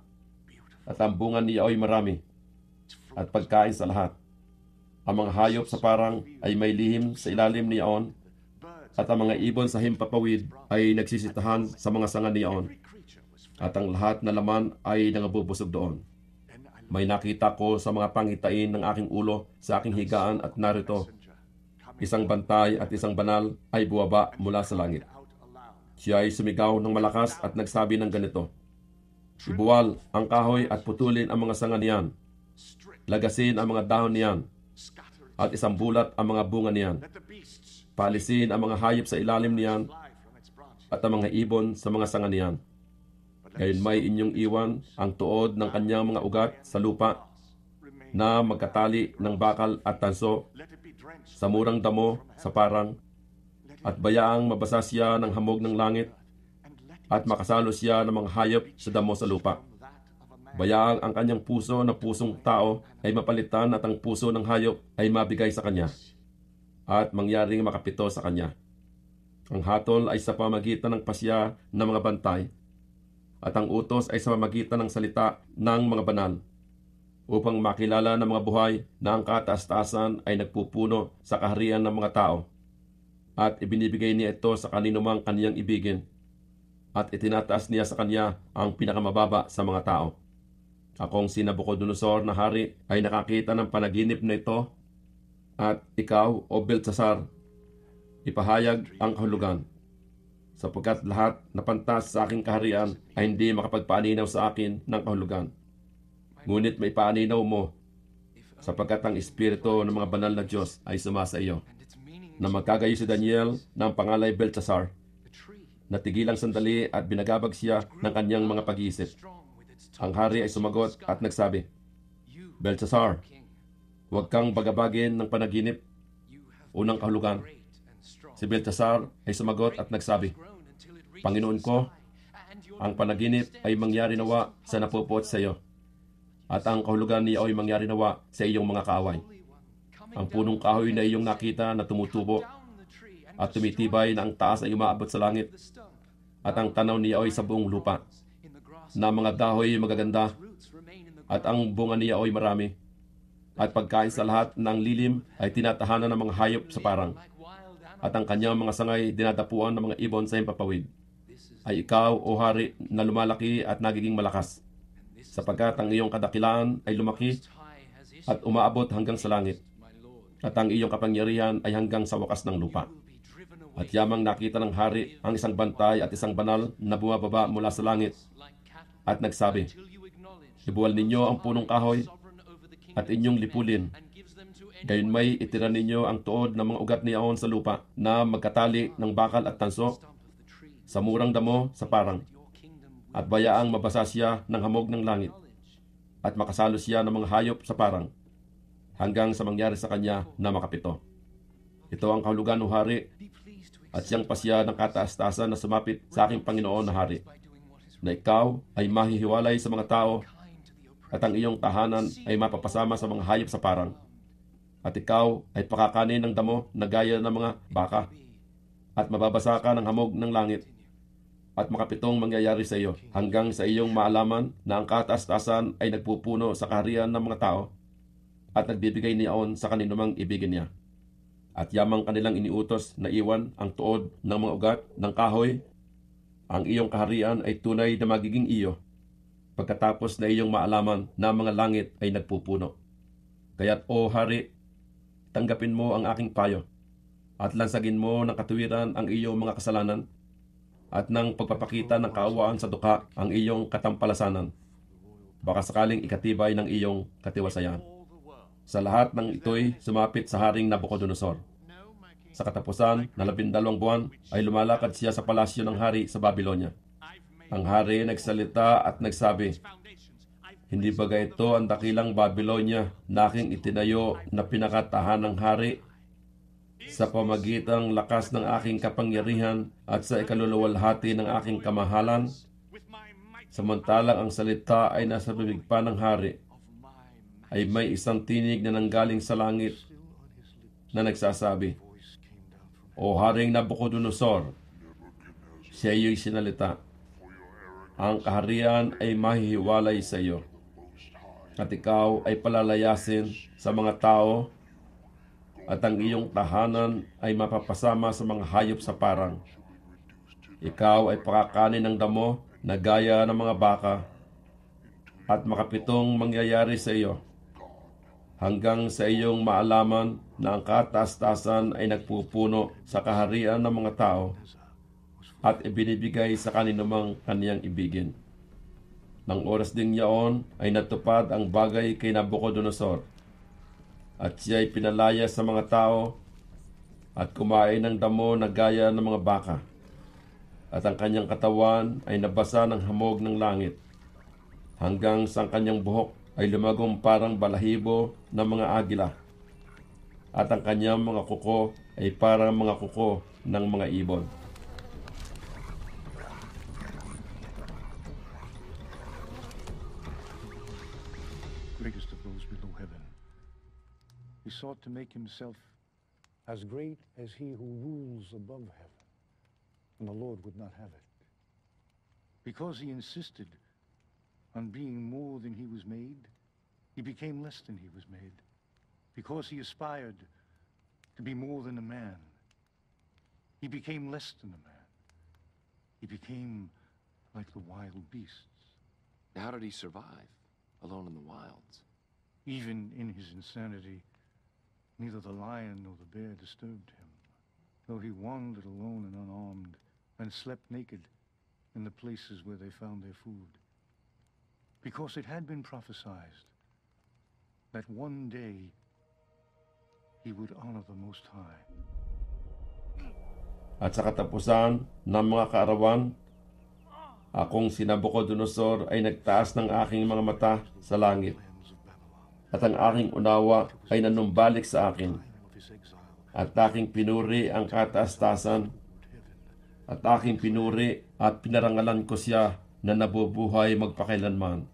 at ang bunga niya ay marami, at pagkain sa lahat. Ang mga hayop sa parang ay may lihim sa ilalim niyaon, at ang mga ibon sa himpapawid ay nagsisitahan sa mga sanga niyaon, at ang lahat na laman ay nangabubusog doon. May nakita ko sa mga pangitain ng aking ulo sa aking higaan, at narito, isang bantay at isang banal ay buwaba mula sa langit. Siya ay sumigaw ng malakas at nagsabi ng ganito, "Ibuwal ang kahoy at putulin ang mga sanga niyan. Lagasin ang mga dahon niyan, at isang bulat ang mga bunga niyan. Paalisin ang mga hayop sa ilalim niyan, at ang mga ibon sa mga sanga niyan. Ngayon may inyong iwan ang tuod ng kanyang mga ugat sa lupa, na magkatali ng bakal at tanso sa murang damo sa parang, at bayaang mabasa siya ng hamog ng langit, at makasalo siya ng mga hayop sa damo sa lupa. Bayaang ang kanyang puso na pusong tao ay mapalitan at ang puso ng hayop ay mabigay sa kanya at mangyaring makapito sa kanya. Ang hatol ay sa pamagitan ng pasya ng mga bantay at ang utos ay sa pamagitan ng salita ng mga banal upang makilala ng mga buhay na ang kataas-taasan ay nagpupuno sa kaharian ng mga tao at ibinibigay niya ito sa kaninumang kaniyang ibigin at itinataas niya sa kanya ang pinakamababa sa mga tao. Akong si Nabucodonosor na hari ay nakakita ng panaginip na ito at ikaw, O Beltsasar, ipahayag ang kahulugan sapagkat lahat na pantas sa aking kaharian ay hindi makapagpaaninaw sa akin ng kahulugan. Ngunit may paaninaw mo sapagkat ang Espiritu ng mga banal na Diyos ay sumasa iyo. Na magkagayo si Daniel ng pangalay Beltsasar, natigilang sandali at binagabag siya ng kanyang mga pag-iisip. Ang hari ay sumagot at nagsabi, Beltsasar, huwag kang bagabagin ng panaginip. Unang kahulugan. Si Beltsasar ay sumagot at nagsabi, Panginoon ko, ang panaginip ay mangyari nawa sa napupot sa iyo, at ang kahulugan niya ay mangyari nawa sa iyong mga kaaway. Ang punong kahoy na iyong nakita na tumutubo at tumitibay na ang taas ay umaabot sa langit, at ang tanaw niya ay sa buong lupa, na mga dahon magaganda, at ang bunga niya ay marami, at pagkain sa lahat ng lilim ay tinatahanan ng mga hayop sa parang, at ang kanyang mga sangay dinadapuan ng mga ibon sa himpapawid. Ay ikaw, O hari, na lumalaki at nagiging malakas, sapagkat ang iyong kadakilaan ay lumaki at umaabot hanggang sa langit, at ang iyong kapangyarihan ay hanggang sa wakas ng lupa. At yamang nakita ng hari ang isang bantay at isang banal na bumababa mula sa langit at nagsabi, Ibuwal ninyo ang punong kahoy at inyong lipulin. Gayon may itira ninyo ang tuod ng mga ugat niyaon sa lupa na magkatali ng bakal at tanso sa murang damo sa parang, at bayaang mabasa siya ng hamog ng langit at makasalo siya ng mga hayop sa parang hanggang sa mangyari sa kanya na makapito. Ito ang kahulugan ng hari at siyang pasya ng kataas-taasan na sumapit sa aking Panginoon na hari, na ikaw ay mahihiwalay sa mga tao at ang iyong tahanan ay mapapasama sa mga hayop sa parang, at ikaw ay pakakanin ng damo na gaya ng mga baka, at mababasa ka ng hamog ng langit, at makapitong mangyayari sa iyo hanggang sa iyong maalaman na ang kataas-taasan ay nagpupuno sa kaharian ng mga tao at nagbibigay niyaon sa kaninumang ibigin niya. At yamang kanilang iniutos na iwan ang tuod ng mga ugat ng kahoy, ang iyong kaharian ay tunay na magiging iyo pagkatapos na iyong maalaman na mga langit ay nagpupuno. Kaya't, O hari, tanggapin mo ang aking payo at lansagin mo ng katuwiran ang iyong mga kasalanan at ng pagpapakita ng kaawaan sa dukha ang iyong katampalasanan. Baka sakaling ikatibay ng iyong katiwasayan. Sa lahat ng ito'y sumapit sa haring Nabucodonosor. Sa katapusan na 12 buwan ay lumalakad siya sa palasyo ng hari sa Babylonia. Ang hari nagsalita at nagsabi, Hindi ba ito ang dakilang Babylonia na aking itinayo na pinakatahan ng hari sa pamagitang lakas ng aking kapangyarihan at sa ikaluluwalhati ng aking kamahalan? Samantalang ang salita ay nasa bibig pa ng hari, ay may isang tinig na nanggaling sa langit na nagsasabi, O Haring Nabucodonosor, siya iyo'y sinalita, ang kaharian ay mahihiwalay sa iyo, at ikaw ay palalayasin sa mga tao, at ang iyong tahanan ay mapapasama sa mga hayop sa parang. Ikaw ay pakakanin ng damo na gaya ng mga baka, at makapitong mangyayari sa iyo, hanggang sa iyong maalaman na ang kataas-taasan ay nagpupuno sa kaharian ng mga tao at ibinibigay sa kaninumang kaniyang ibigin. Nang oras ding yaon ay natupad ang bagay kay Nabucodonosor, at siya ay pinalaya sa mga tao at kumain ng damo na gaya ng mga baka, at ang kanyang katawan ay nabasa ng hamog ng langit, hanggang sa ang kanyang buhok ay lumagong parang balahibo ng mga agila, at ang kanyang mga kuko ay parang mga kuko ng mga ibon. below heaven. He sought to make himself as great as he who rules above heaven, and the Lord would not have it. Because he insisted on being more than he was made, he became less than he was made. Because he aspired to be more than a man, he became less than a man. He became like the wild beasts. How did he survive, alone in the wilds? Even in his insanity, neither the lion nor the bear disturbed him, though he wandered alone and unarmed, and slept naked in the places where they found their food. Because it had been prophesied that one day he would honor the Most High. At sa katapusan ng mga kaarawan, akong si Nabucodonosor ay nagtaas ng aking mga mata sa langit. At ang aking unawa ay nanumbalik sa akin. At aking pinuri ang kataas-tasan. At aking pinuri at pinarangalan ko siya na nabubuhay magpakailanman.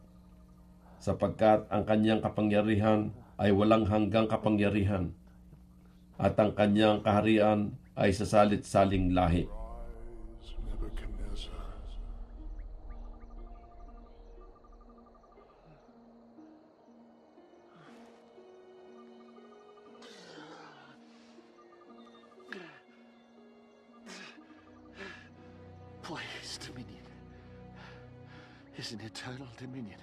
Sapagkat ang kanyang kapangyarihan ay walang hanggang kapangyarihan. At ang kanyang kaharian ay sa salit-saling lahi. Rise, Nebuchadnezzar. Please, dominion. Is an eternal dominion.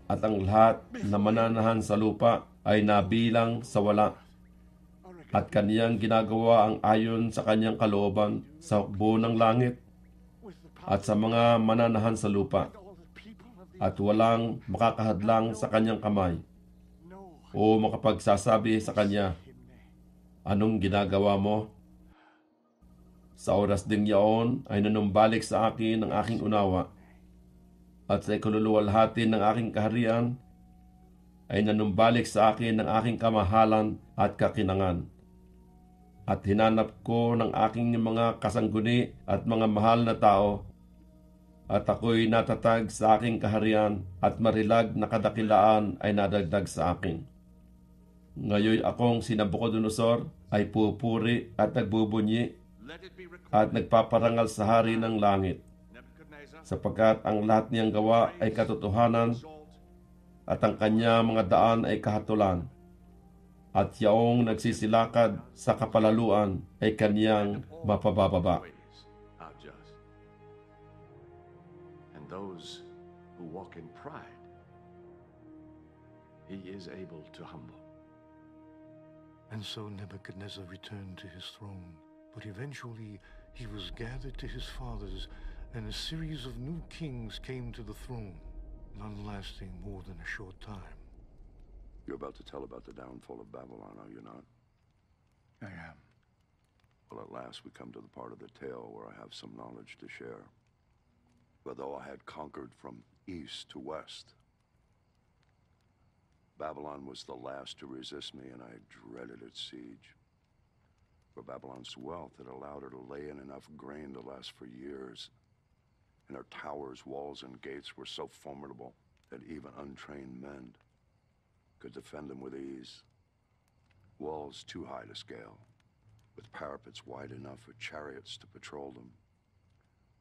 At ang lahat na mananahan sa lupa ay nabilang sa wala. At kaniyang ginagawa ang ayon sa kanyang kalooban sa hukbo ng langit at sa mga mananahan sa lupa. At walang makakahadlang sa kanyang kamay o makapagsasabi sa kanya, anong ginagawa mo? Sa oras ding yaon ay nanumbalik sa akin ang aking unawa. At sa ikaluluwalhati ng aking kaharian ay nanumbalik sa akin ang aking kamahalan at kakinangan. At hinanap ko ng aking mga kasangguni at mga mahal na tao, at ako'y natatag sa aking kaharian at marilag na kadakilaan ay nadagdag sa akin. Ngayon akong si Nabucodonosor ay pupuri at nagbubunyi at nagpaparangal sa hari ng langit, sapagkat ang lahat niyang gawa ay katotohanan at ang kanya mga daan ay kahatulan. At yaong nagsisilakad sa kapalaluan ay kaniyang mapabababa. Are just. And those who walk in pride, he is able to humble. And so Nebuchadnezzar returned to his throne, but eventually he was gathered to his fathers, and a series of new kings came to the throne, none lasting more than a short time. You're about to tell about the downfall of Babylon, are you not? I am. Well, at last we come to the part of the tale where I have some knowledge to share. For though I had conquered from east to west, Babylon was the last to resist me, and I dreaded its siege. For Babylon's wealth had allowed her to lay in enough grain to last for years, and her towers, walls, and gates were so formidable that even untrained men could defend them with ease. Walls too high to scale, with parapets wide enough for chariots to patrol them,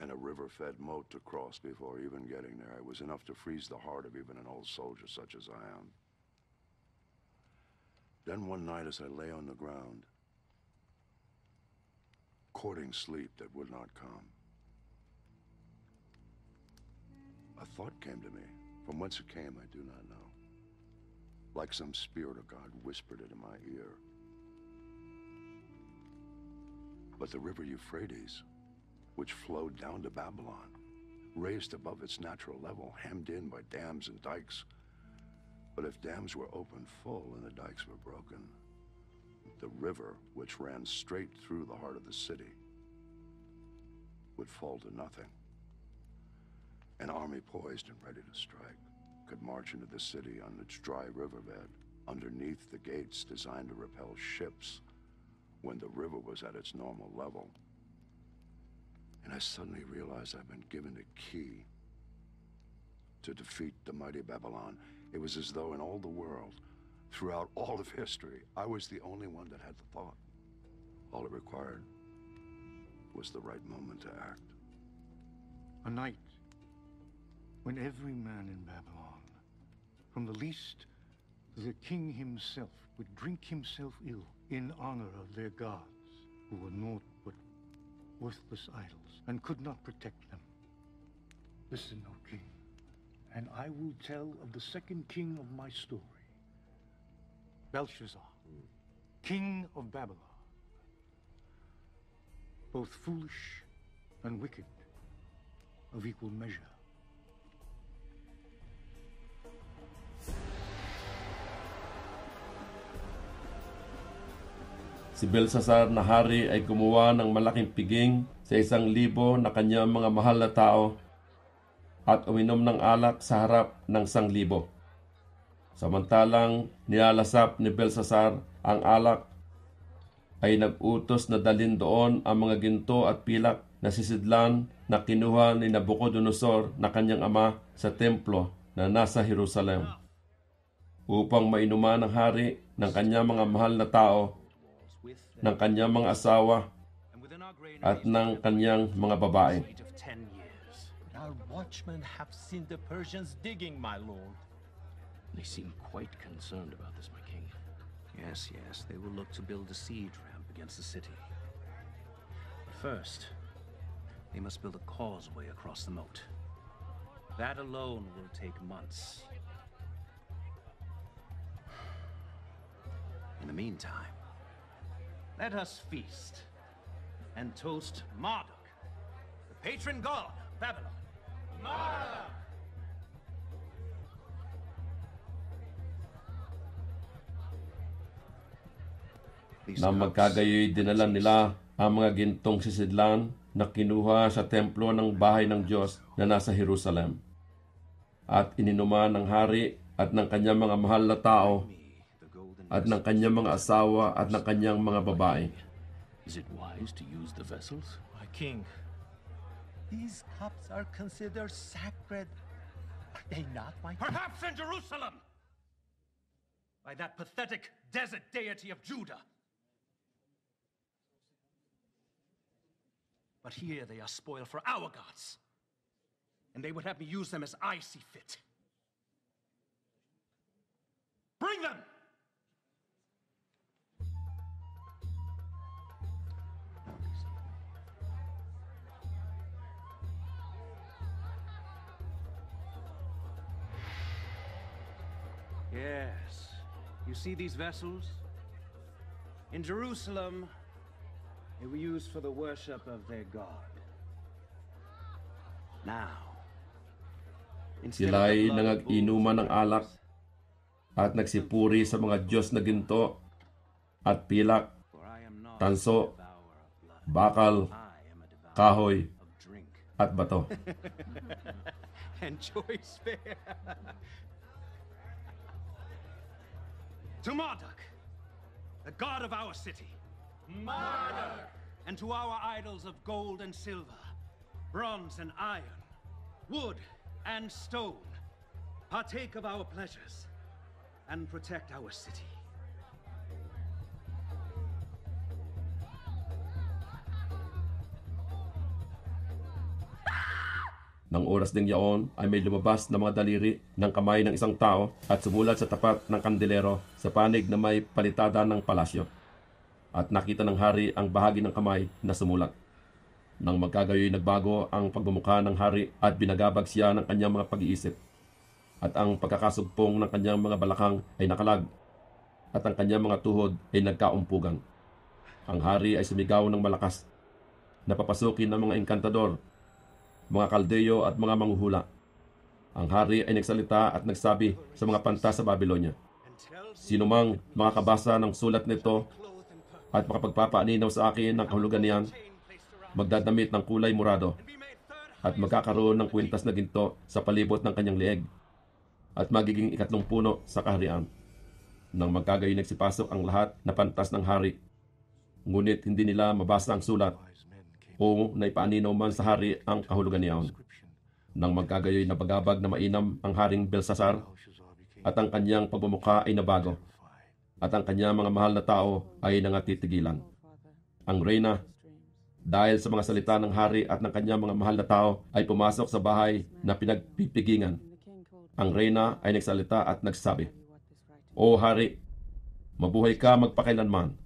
and a river-fed moat to cross before even getting there. It was enough to freeze the heart of even an old soldier such as I am. Then one night as I lay on the ground, courting sleep that would not come, a thought came to me. From whence it came, I do not know. Like some spirit of God whispered it in my ear. But the river Euphrates, which flowed down to Babylon, raised above its natural level, hemmed in by dams and dikes. But if dams were opened full and the dikes were broken, the river, which ran straight through the heart of the city, would fall to nothing. An army poised and ready to strike could march into the city on its dry riverbed, underneath the gates designed to repel ships when the river was at its normal level. And I suddenly realized I've been given a key to defeat the mighty Babylon It was as though in all the world, throughout all of history, I was the only one that had the thought. All it required was the right moment to act. A night when every man in Babylon, from the least to the king himself, would drink himself ill in honor of their gods, who were naught but worthless idols and could not protect them. Listen, O king, and I will tell of the second king of my story, Belshazzar, king of Babylon, both foolish and wicked of equal measure. Si Belshazzar na hari ay gumawa ng malaking piging sa 1,000 na kanyang mga mahal na tao at uminom ng alak sa harap ng 1,000. Samantalang nilalasap ni Belshazzar ang alak, ay nag-utos na dalhin doon ang mga ginto at pilak na sisidlan na kinuha ni Nabucodonosor na kanyang ama sa templo na nasa Jerusalem, upang mainuman ng hari ng kanyang mga mahal na tao, ng kanyang mga asawa at ng kanyang mga babae. Our watchmen have seen the Persians digging, my lord. They seem quite concerned about this, my king. Yes, they will look to build a siege ramp against the city. But first, they must build a causeway across the moat. That alone will take months. In the meantime, let us feast and toast Marduk, the patron god of Babylon. Marduk! Nang magkagayoy, dinala nila ang mga gintong sisidlan na kinuha sa templo ng bahay ng Diyos na nasa Jerusalem, at ininuman ng hari at ng kanyang mga mahal na tao at ng kanyang mga asawa at ng kanyang mga babae. Is it wise to use the vessels? My king, these cups are considered sacred. Are they not, my king? Perhaps in Jerusalem! By that pathetic desert deity of Judah. But here they are spoiled for our gods, and they would have me use them as I see fit. Bring them! Yes. You see these vessels? In Jerusalem, they were used for the worship of their God. Now, Sila ay nangag-inuman ng alak at nagsipuri sa mga Diyos na ginto at pilak, tanso, bakal, kahoy, at bato. and choice fare. To Marduk, the god of our city. Marduk! And to our idols of gold and silver, bronze and iron, wood and stone, partake of our pleasures and protect our city. Nang oras ding yaon ay may lumabas na mga daliri ng kamay ng isang tao at sumulat sa tapat ng kandelero sa panig na may palitada ng palasyo. At nakita ng hari ang bahagi ng kamay na sumulat. Nang magkagayoy nagbago ang pagbumukha ng hari at binagabag siya ng kanyang mga pag-iisip. At ang pagkakasugpong ng kanyang mga balakang ay nakalag at ang kanyang mga tuhod ay nagkaumpugan. Ang hari ay sumigaw ng malakas. Napapasukin ng mga enkantador, mga kaldeyo at mga manghuhula. Ang hari ay nagsalita at nagsabi sa mga panta sa Babylonia, "Sino mang makakabasa ng sulat nito at makapagpapaaninaw sa akin ng kahulugan niyan, magdadamit ng kulay murado at magkakaroon ng kwintas na ginto sa palibot ng kanyang leeg at magiging ikatlong puno sa kaharian." Nang magkagayoy nagsipasok ang lahat na pantas ng hari, ngunit hindi nila mabasa ang sulat o naipaaninaw man sa hari ang kahulugan niyaon. Nang magkagayoy nabagabag na mainam ang haring Belshazzar, at ang kanyang pagmumukha ay nabago, at ang kanyang mga mahal na tao ay nangatitigilan. Ang reyna, dahil sa mga salita ng hari at ng kanyang mga mahal na tao, ay pumasok sa bahay na pinagpipigingan. Ang reyna ay nagsalita at nagsabi, "O hari, mabuhay ka magpakailanman.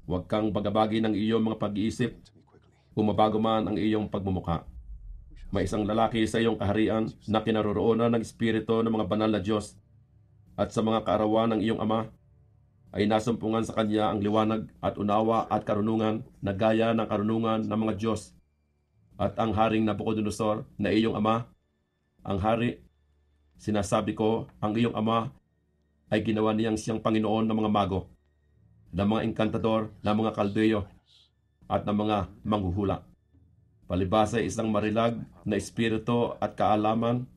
Huwag kang bagabagi ng iyong mga pag-iisip, umabago man ang iyong pagmumukha. May isang lalaki sa iyong kaharian na kinaroroonan ng espiritu ng mga banal na Diyos, at sa mga kaarawan ng iyong ama ay nasumpungan sa kanya ang liwanag at unawa at karunungan na gaya ng karunungan ng mga Diyos. At ang haring Nabucodonosor na iyong ama, ang hari, sinasabi ko, ang iyong ama ay ginawa niyang siyang Panginoon ng mga mago, ng mga enkantador, ng mga kaldeyo, at ng mga manghuhula. Palibas ay isang marilag na espiritu at kaalaman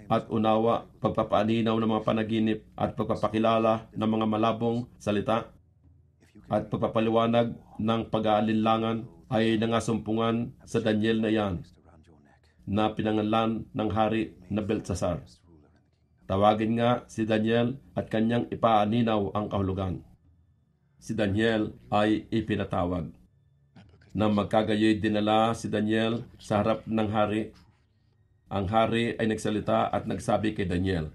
at unawa, pagpapaaninaw ng mga panaginip at pagpapakilala ng mga malabong salita at pagpapaliwanag ng pag-aalinlangan ay nangasumpungan sa Daniel na iyan, na pinangalan ng hari na Beltsasar. Tawagin nga si Daniel at kanyang ipaaninaw ang kahulugan." Si Daniel ay ipinatawag. Nang magkagayoy dinala si Daniel sa harap ng hari. Ang hari ay nagsalita at nagsabi kay Daniel,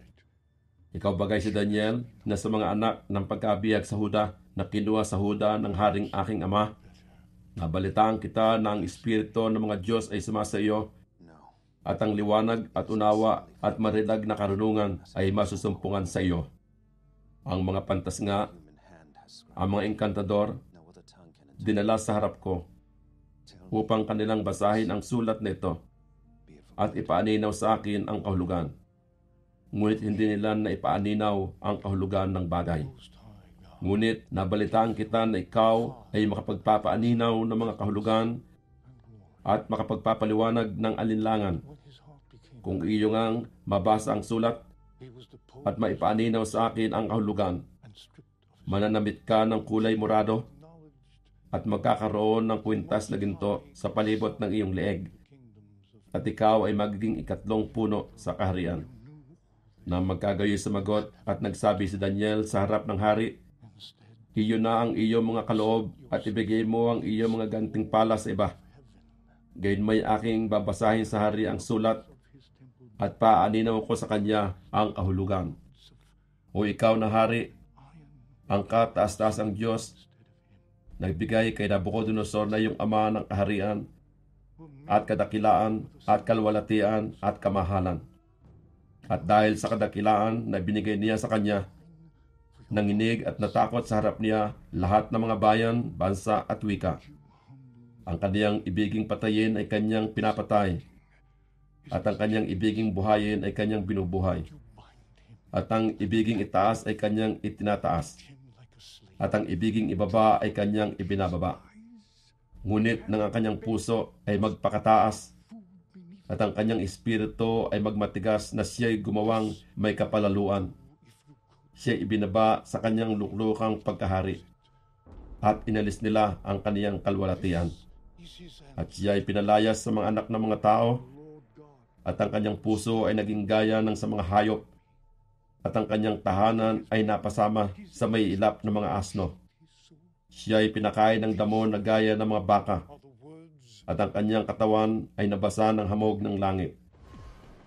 "Ikaw bagay si Daniel na sa mga anak ng pagkabihag sa Huda na kinuha sa Huda ng haring aking ama? Nabalitaan kita na ang espiritu ng mga Diyos ay sumasa iyo, at ang liwanag at unawa at marilag na karunungan ay masusumpungan sa iyo. Ang mga pantas nga, ang mga enkantador, dinala sa harap ko upang kanilang basahin ang sulat nito at ipaaninaw sa akin ang kahulugan. Ngunit hindi nila na ipaaninaw ang kahulugan ng bagay. Ngunit nabalitaan kita na ikaw ay makapagpapaaninaw ng mga kahulugan at makapagpapaliwanag ng alinlangan. Kung iyo ngang mabasa ang sulat at maipaaninaw sa akin ang kahulugan, mananamit ka ng kulay morado at magkakaroon ng kwintas na ginto sa palibot ng iyong leeg. At ikaw ay magiging ikatlong puno sa kaharian." Nang magkagayoy sumagot at nagsabi si Daniel sa harap ng hari, "Iyo na ang iyong mga kaloob at ibigay mo ang iyong mga gantimpala sa iba. Gayon may aking babasahin sa hari ang sulat at paaninaw ko sa kanya ang kahulugan. O ikaw na hari, ang kataas-taasang Diyos, nagbigay kay Nabucodonosor na iyong ama ng kaharian at kadakilaan at kalwalatian at kamahalan. At dahil sa kadakilaan na binigay niya sa kanya, nanginig at natakot sa harap niya lahat ng mga bayan, bansa at wika. Ang kaniyang ibiging patayin ay kanyang pinapatay, at ang kanyang ibiging buhayin ay kanyang binubuhay. At ang ibiging itaas ay kanyang itinataas, at ang ibiging ibaba ay kanyang ibinababa. Ngunit nang ang kanyang puso ay magpakataas, at ang kanyang espiritu ay magmatigas na siya'y gumawang may kapalaluan. Siya'y ibinaba sa kanyang luklukang pagkahari, at inalis nila ang kaniyang kalwalatian. At siya'y pinalayas sa mga anak ng mga tao, at ang kanyang puso ay naging gaya ng sa mga hayop, at ang kanyang tahanan ay napasama sa may ilap ng mga asno. Siya ay pinakain ng damo na gaya ng mga baka, at ang kanyang katawan ay nabasa ng hamog ng langit.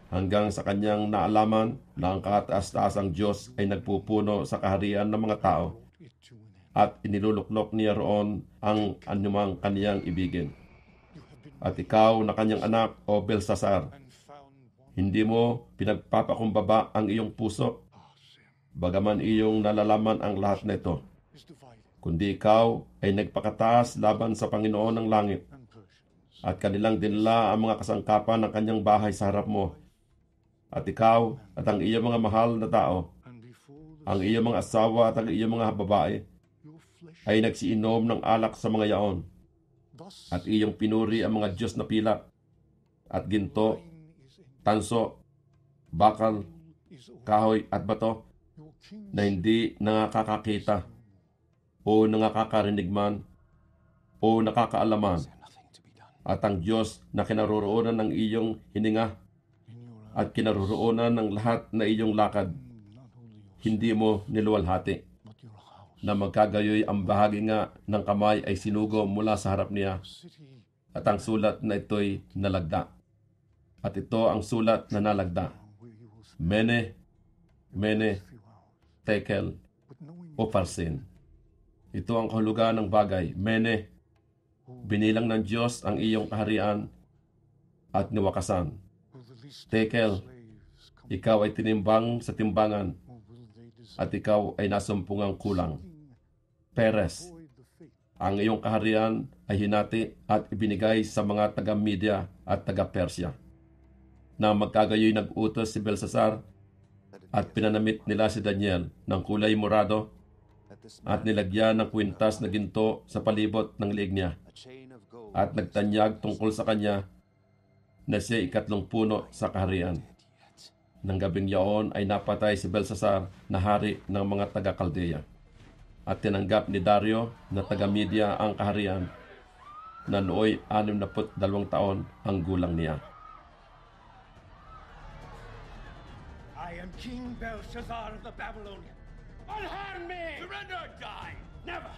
Hanggang sa kanyang naalaman na ang kataas-taasang Diyos ay nagpupuno sa kaharian ng mga tao, at iniluluklok niya roon ang anumang kaniyang ibigin. At ikaw na kanyang anak, o Beltsasar, hindi mo pinagpapakumbaba ang iyong puso, bagaman iyong nalalaman ang lahat na ito, kundi ikaw ay nagpakataas laban sa Panginoon ng langit, at kanilang dinala ang mga kasangkapan ng kanyang bahay sa harap mo. At ikaw at ang iyong mga mahal na tao, ang iyong mga asawa at ang iyong mga babae, ay nagsiinom ng alak sa mga yaon, at iyong pinuri ang mga Diyos na pilak, at ginto, tanso, bakal, kahoy at bato, na hindi nakakakita, o nakakarinig man, o nakakaalaman. At ang Diyos na kinaroroonan ng iyong hininga, at kinaroroonan ng lahat na iyong lakad, hindi mo niluwalhati, na magkagayoy ang bahagi nga ng kamay ay sinugo mula sa harap niya, at ang sulat na ito'y nalagda. At ito ang sulat na nalagda: Mene, Mene, Tekel, Upharsin. Ito ang kahulugan ng bagay. Mene, binilang ng Diyos ang iyong kaharian at niwakasan. Tekel, ikaw ay tinimbang sa timbangan at ikaw ay nasumpungang kulang. Peres, ang iyong kaharian ay hinati at ibinigay sa mga taga-Media at taga-Persya. Na magkagayoy nag-utos si Belsasar at pinanamit nila si Daniel ng kulay morado at nilagyan ng kwintas na ginto sa palibot ng liig niya at nagtanyag tungkol sa kanya na siya 3 puno sa kaharian. Nang gabing yaon ay napatay si Belsasar na hari ng mga taga-Kaldeya at tinanggap ni Dario na taga-Media ang kaharian na nooy 62 taon ang gulang niya. I am King Belshazzar of the Babylonians. Unharm me! Surrender or die! Never!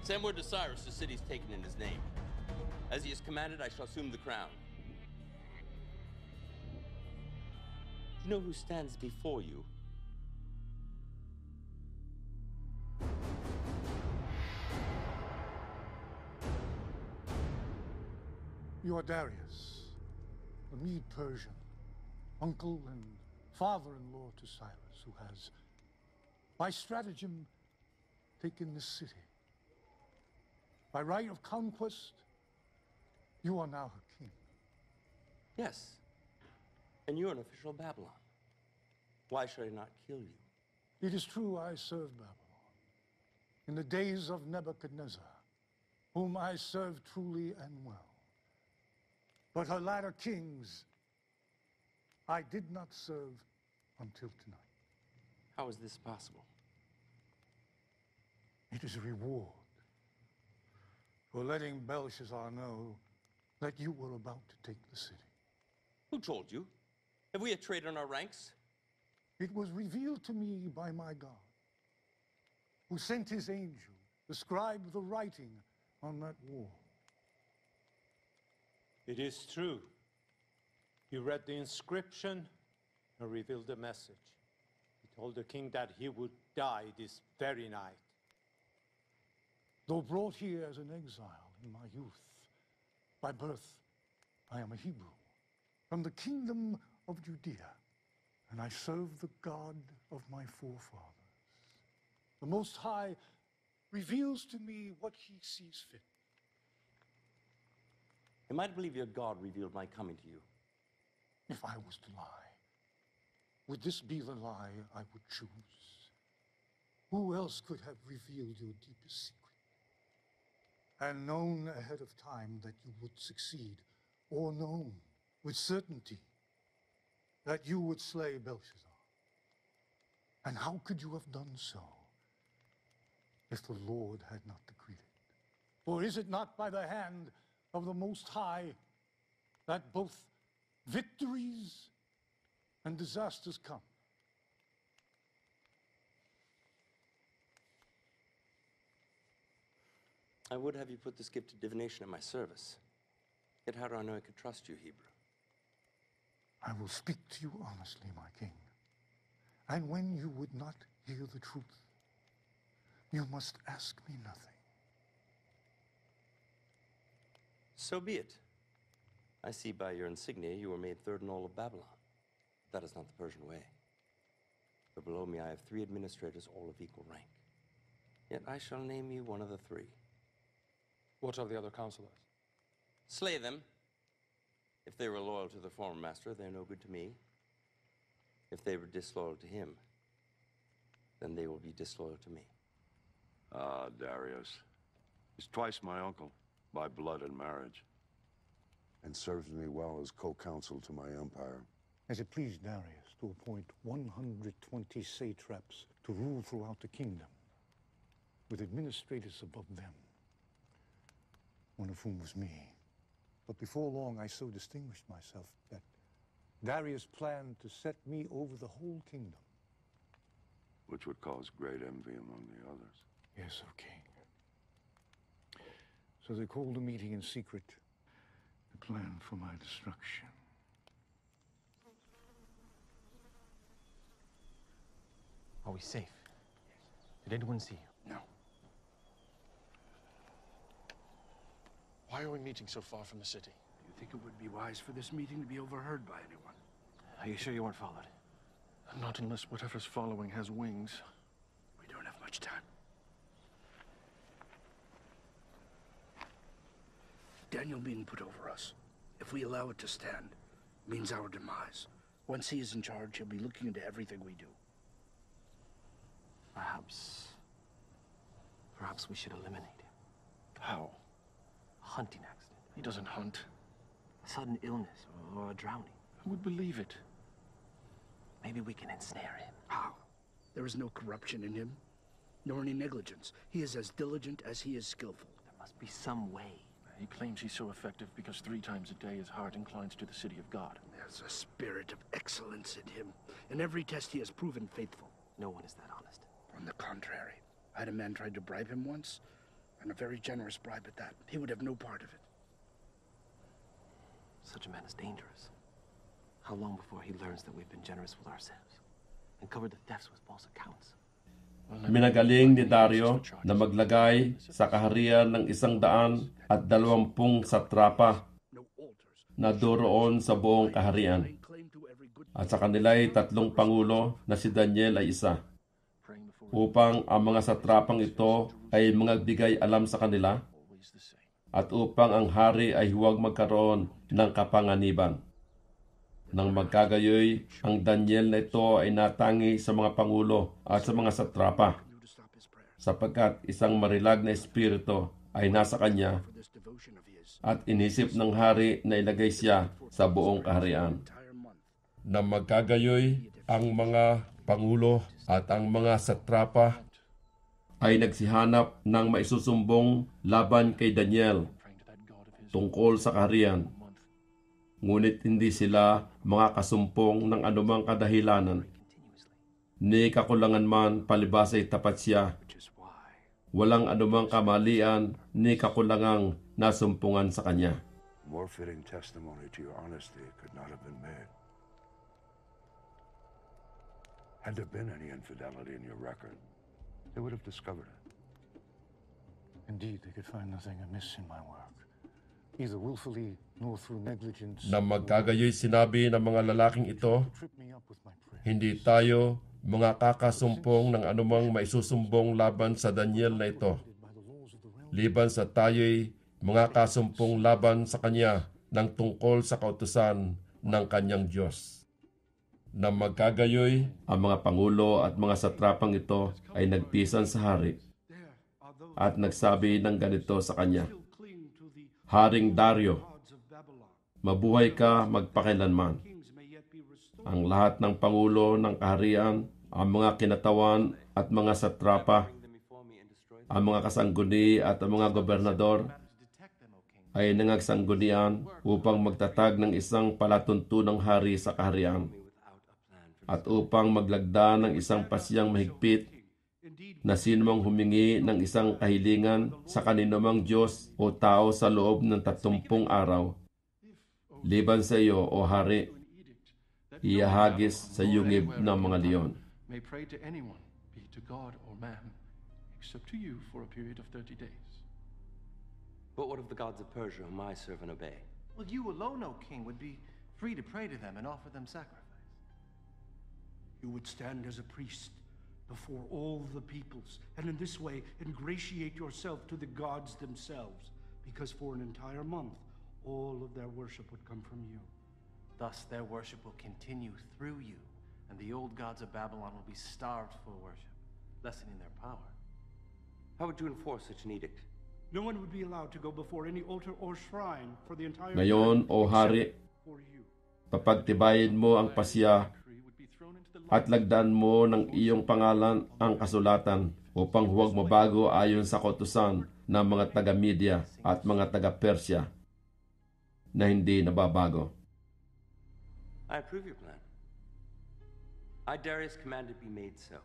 Send word to Cyrus the city's taken in his name. As he has commanded, I shall assume the crown. You know who stands before you? You are Darius, a Mede-Persian, uncle and father-in-law to Cyrus, who has, by stratagem, taken this city. By right of conquest, you are now her king. Yes. And you're an official of Babylon. Why should I not kill you? It is true I served Babylon in the days of Nebuchadnezzar, whom I served truly and well. But her latter kings I did not serve until tonight. How is this possible? It is a reward for letting Belshazzar know that you were about to take the city. Who told you? Have we a traitor in our ranks? It was revealed to me by my God, who sent his angel to scribe the writing on that wall. It is true. He read the inscription and revealed the message. He told the king that he would die this very night. Though brought here as an exile in my youth, by birth I am a Hebrew, from the kingdom of Judea, and I serve the God of my forefathers. The Most High reveals to me what he sees fit. Am I to believe your God revealed my coming to you? If I was to lie, would this be the lie I would choose? Who else could have revealed your deepest secret and known ahead of time that you would succeed, or known with certainty that you would slay Belshazzar? And how could you have done so if the Lord had not decreed it? For is it not by the hand of the Most High that both victories and disasters come? I would have you put this gift of divination at my service. Yet how do I know I could trust you, Hebrew? I will speak to you honestly, my king. And when you would not hear the truth, you must ask me nothing. So be it. I see by your insignia you were made third in all of Babylon. That is not the Persian way. For below me I have 3 administrators, all of equal rank. Yet I shall name you one of the 3. What are the other counselors? Slay them. If they were loyal to the former master, they're no good to me. If they were disloyal to him, then they will be disloyal to me. Ah, Darius. He's twice my uncle, by blood and marriage, and serves me well as co-counsel to my empire. As it pleased Darius to appoint 120 satraps to rule throughout the kingdom, with administrators above them, one of whom was me. But before long, I so distinguished myself that Darius planned to set me over the whole kingdom. Which would cause great envy among the others. Yes, O king. So they called a meeting in secret to plan for my destruction. Are we safe? Did anyone see you? No. Why are we meeting so far from the city? Do you think it would be wise for this meeting to be overheard by anyone? Are you sure you weren't followed? Not unless whatever's following has wings. We don't have much time. Daniel being put over us, if we allow it to stand, means our demise. Once he is in charge, he'll be looking into everything we do. Perhaps we should eliminate him. How? A hunting accident. He doesn't hunt. A sudden illness or a drowning. Who would believe it? Maybe we can ensnare him. How? There is no corruption in him, nor any negligence. He is as diligent as he is skillful. There must be some way. He claims he's so effective because 3 times a day his heart inclines to the city of God. There's a spirit of excellence in him. In every test he has proven faithful. No one is that honest. On the contrary, I had a man tried to bribe him once, and a very generous bribe at that. He would have no part of it. Such a man is dangerous. How long before he learns that we've been generous with ourselves and covered the thefts with false accounts? Minagaling ni Dario na maglagay sa kaharian ng 120 satrapa na doroon sa buong kaharian. At sa kanila'y 3 pangulo na si Daniel ay isa, upang ang mga satrapang ito ay magbigay alam sa kanila at upang ang hari ay huwag magkaroon ng kapanganiban. Nang magkagayoy, ang Daniel na ito ay natangi sa mga pangulo at sa mga satrapa, sapagkat isang marilag na espiritu ay nasa kanya at inisip ng hari na ilagay siya sa buong kaharian. Nang magkagayoy, ang mga pangulo at ang mga satrapa ay nagsihanap ng maisusumbong laban kay Daniel tungkol sa kaharian. Ngunit hindi sila makakasumpong ng anumang kadahilanan. Ni kakulangan man palibas ay tapat siya. Walang anumang kamalian ni kakulangang nasumpungan sa kanya. More fitting testimony to your honesty could not have been made. Had there been any infidelity in your record, they would have discovered it. Indeed, they could find nothing amiss in my work, either willfully nor through negligence. Nang magkagayoy sinabi ng mga lalaking ito, hindi tayo mga kakasumpong ng anumang maisusumbong laban sa Daniel na ito, liban sa tayo'y mga kasumpong laban sa kanya ng tungkol sa kautusan ng kanyang Diyos. Nang magkagayoy, ang mga pangulo at mga satrapang ito ay nagpisan sa hari at nagsabi ng ganito sa kanya, Haring Dario, mabuhay ka magpakilanman. Ang lahat ng pangulo ng kaharian, ang mga kinatawan at mga satrapa, ang mga kasangguni at ang mga gobernador ay nangagsangunian upang magtatag ng isang palatuntunang hari sa kaharian at upang maglagda ng isang pasyang mahigpit na sinumang humingi ng isang kahilingan sa kaninumang Diyos o tao sa loob ng 30 araw. Liban sa iyo, o hari, iahagis sa yungib ng mga leon. May pray to anyone, be it to God or man, except to you for a period of 30 days. But what of the gods of Persia whom I serve and obey? Well, you alone, O king, would be free to pray to them and offer them sacrifice. You would stand as a priest before all the peoples, and in this way ingratiate yourself to the gods themselves, because for an entire month all of their worship would come from you. Thus their worship will continue through you, and the old gods of Babylon will be starved for worship, lessening their power. How would you enforce such an edict? No one would be allowed to go before any altar or shrine for the entire Ngayon, o hari, papagtibayin mo ang pasya at lagdaan mo ng iyong pangalan ang kasulatan upang huwag mabago ayon sa kautusan ng mga taga-Media at mga taga-Persya. na hindi nababago. I approve your plan. I, Darius, command it be made so.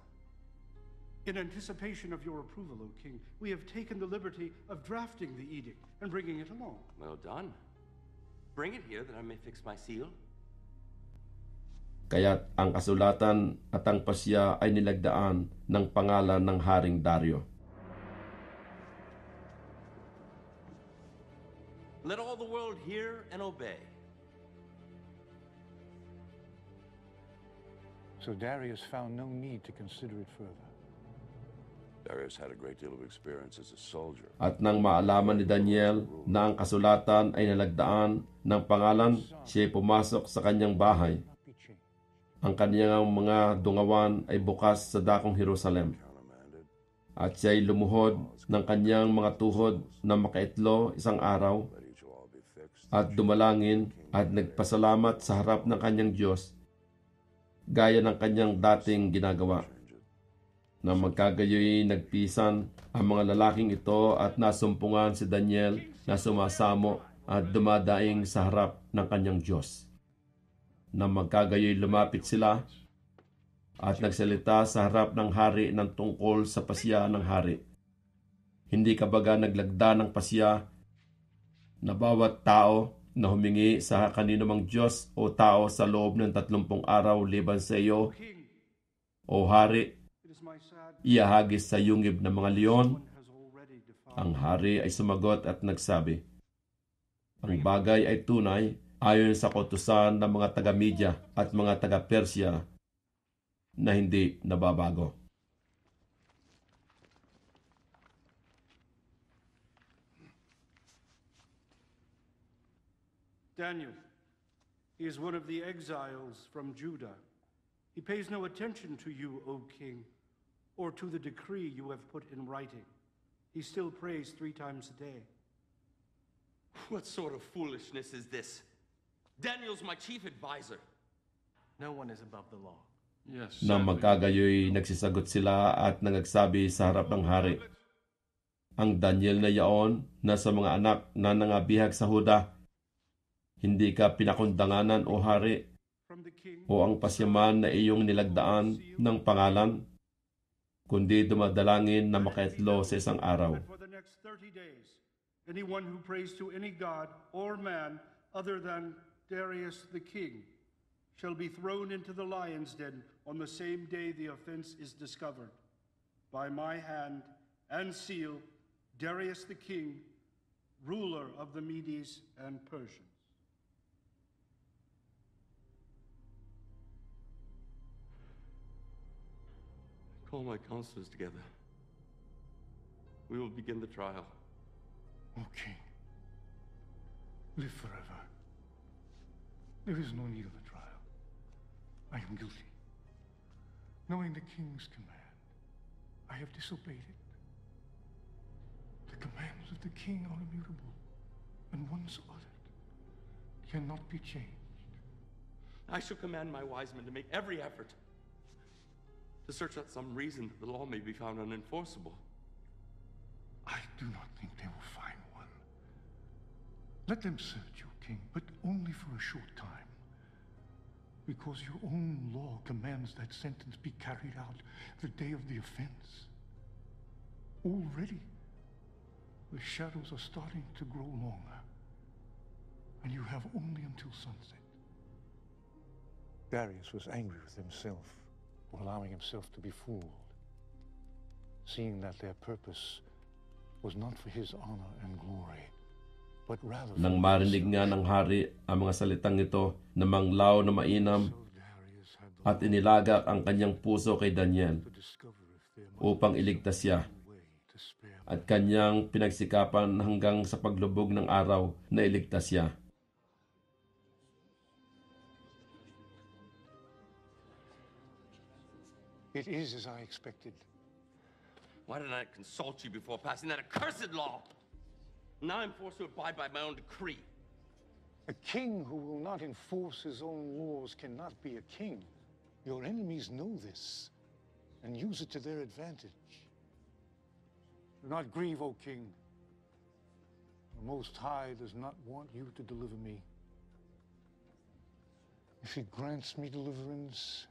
In anticipation of your approval, O king, we have taken the liberty of drafting the edict and bringing it along. Well done. Bring it here that I may fix my seal. Kaya't ang kasulatan at ang pasya ay nilagdaan ng pangalan ng Haring Dario. Let all the world hear and obey. So Darius found no need to consider it further. Darius had a great deal of experience as a soldier. At nang maalaman ni Daniel na ang kasulatan ay nalagdaan ng pangalan, siya ay pumasok sa kanyang bahay. Ang kanyang mga dungawan ay bukas sa dakong Jerusalem. At siya ay lumuhod ng kanyang mga tuhod na makaitlo isang araw at dumalangin at nagpasalamat sa harap ng kanyang Diyos gaya ng kanyang dating ginagawa. Na magkagayoy nagpisan ang mga lalaking ito at nasumpungan si Daniel na sumasamo at dumadaing sa harap ng kanyang Diyos. Na magkagayoy lumapit sila at nagsalita sa harap ng hari ng tungkol sa pasya ng hari. Hindi kabaga naglagda ng pasya na bawat tao na humingi sa kanino mang Diyos o tao sa loob ng 30 araw liban sa iyo, o hari, iahagis sa yungib ng mga leon. Ang hari ay sumagot at nagsabi, ang bagay ay tunay ayon sa kautusan ng mga taga-Media at mga taga-Persya na hindi nababago. Daniel, he is one of the exiles from Judah. He pays no attention to you, O king, or to the decree you have put in writing. He still prays 3 times a day. What sort of foolishness is this? Daniel's my chief advisor. No one is above the law. Yes. Na magkagayoy nagsisagot sila at nagsabi sa harap ng hari, ang Daniel na yaon na sa mga anak na nangabihag sa Huda, hindi ka pinakundanganan o hari o ang pasyaman na iyong nilagdaan ng pangalan, kundi dumadalangin na makaitlo sa isang araw. For the next 30 days, anyone who prays to any god or man other than Darius the king shall be thrown into the lion's den on the same day the offense is discovered. By my hand and seal, Darius the king, ruler of the Medes and Persians. Call my counselors together. We will begin the trial. Okay. Live forever. There is no need of a trial. I am guilty. Knowing the king's command, I have disobeyed it. The commands of the king are immutable, and once uttered, cannot be changed. I shall command my wise men to make every effort to search out some reason that the law may be found unenforceable. I do not think they will find one. Let them search, O king, but only for a short time. Because your own law commands that sentence be carried out the day of the offense. Already, the shadows are starting to grow longer, and you have only until sunset. Darius was angry with himself for allowing himself to be fooled, seeing that their purpose was not for his honor and glory, but rather for Nang marinig nga ng hari ang mga salitang ito na manglaw na mainam at inilagak ang kanyang puso kay Daniel upang iligtas siya at kanyang pinagsikapan hanggang sa paglubog ng araw na iligtas siya. It is as I expected. Why didn't I consult you before passing that accursed law? Now I'm forced to abide by my own decree. A king who will not enforce his own laws cannot be a king. Your enemies know this and use it to their advantage. Do not grieve, O king. The Most High does not want you to deliver me. If he grants me deliverance,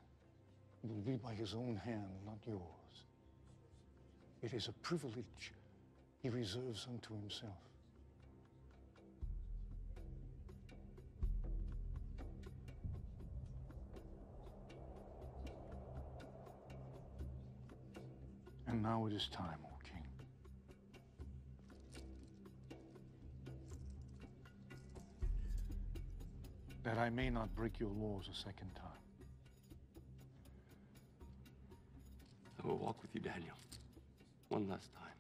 it will be by his own hand, not yours. It is a privilege he reserves unto himself. And now it is time, O King. That I may not break your laws a second time. I will walk with you, Daniel. One last time.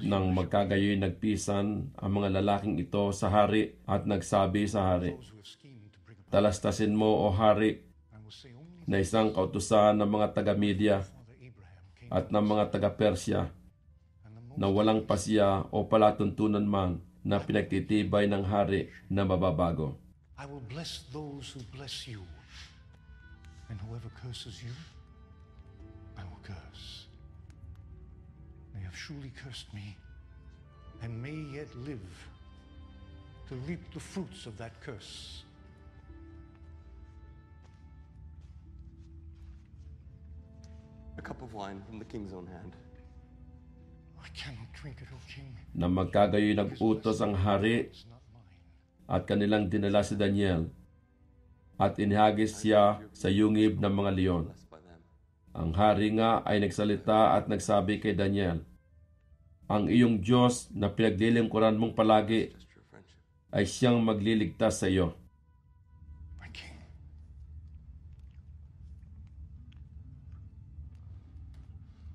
Nang magkagayoy nagpisan ang mga lalaking ito sa hari at nagsabi sa hari, "Talastasin mo, o hari, na isang kautusan ng mga taga-Media at ng mga taga-Persya na walang pasya o palatuntunan man na pinagtitibay ng hari na mababago." I will bless those who bless you, and whoever curses you, I will curse. They have surely cursed me, and may yet live to reap the fruits of that curse. A cup of wine from the king's own hand. I cannot drink it, O King. Nang magkagayoy nag-utos ang hari at kanilang dinala si Daniel at inihagis siya sa yungib ng mga leon. Ang hari nga ay nagsalita at nagsabi kay Daniel, "Ang iyong Diyos na pinaglilingkuran mong palagi ay siyang magliligtas sa iyo."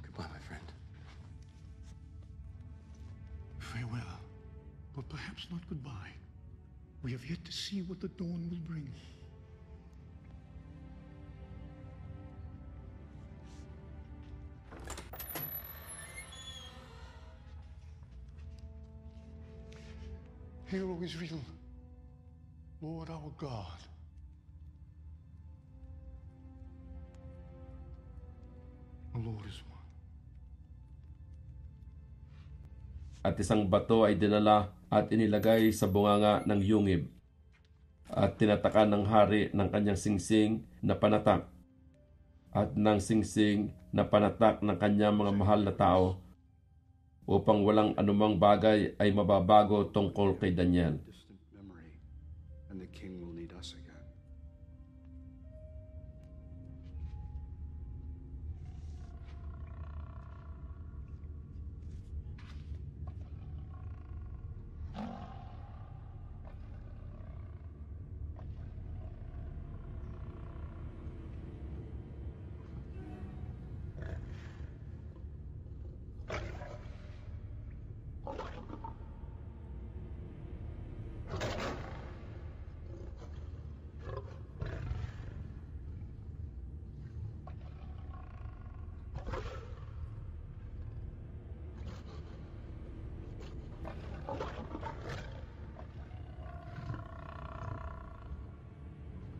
Goodbye, my friend. Farewell, but perhaps not goodbye. We have yet to see what the dawn will bring. Hear, O Israel, Lord our God. The Lord is one. At isang bato ay dinala at inilagay sa bunganga ng yungib at tinatakan ng hari ng kanyang singsing na panatak at ng singsing na panatak ng kanyang mga mahal na tao upang walang anumang bagay ay mababago tungkol kay Daniel. Distant memory, and the king will need us again.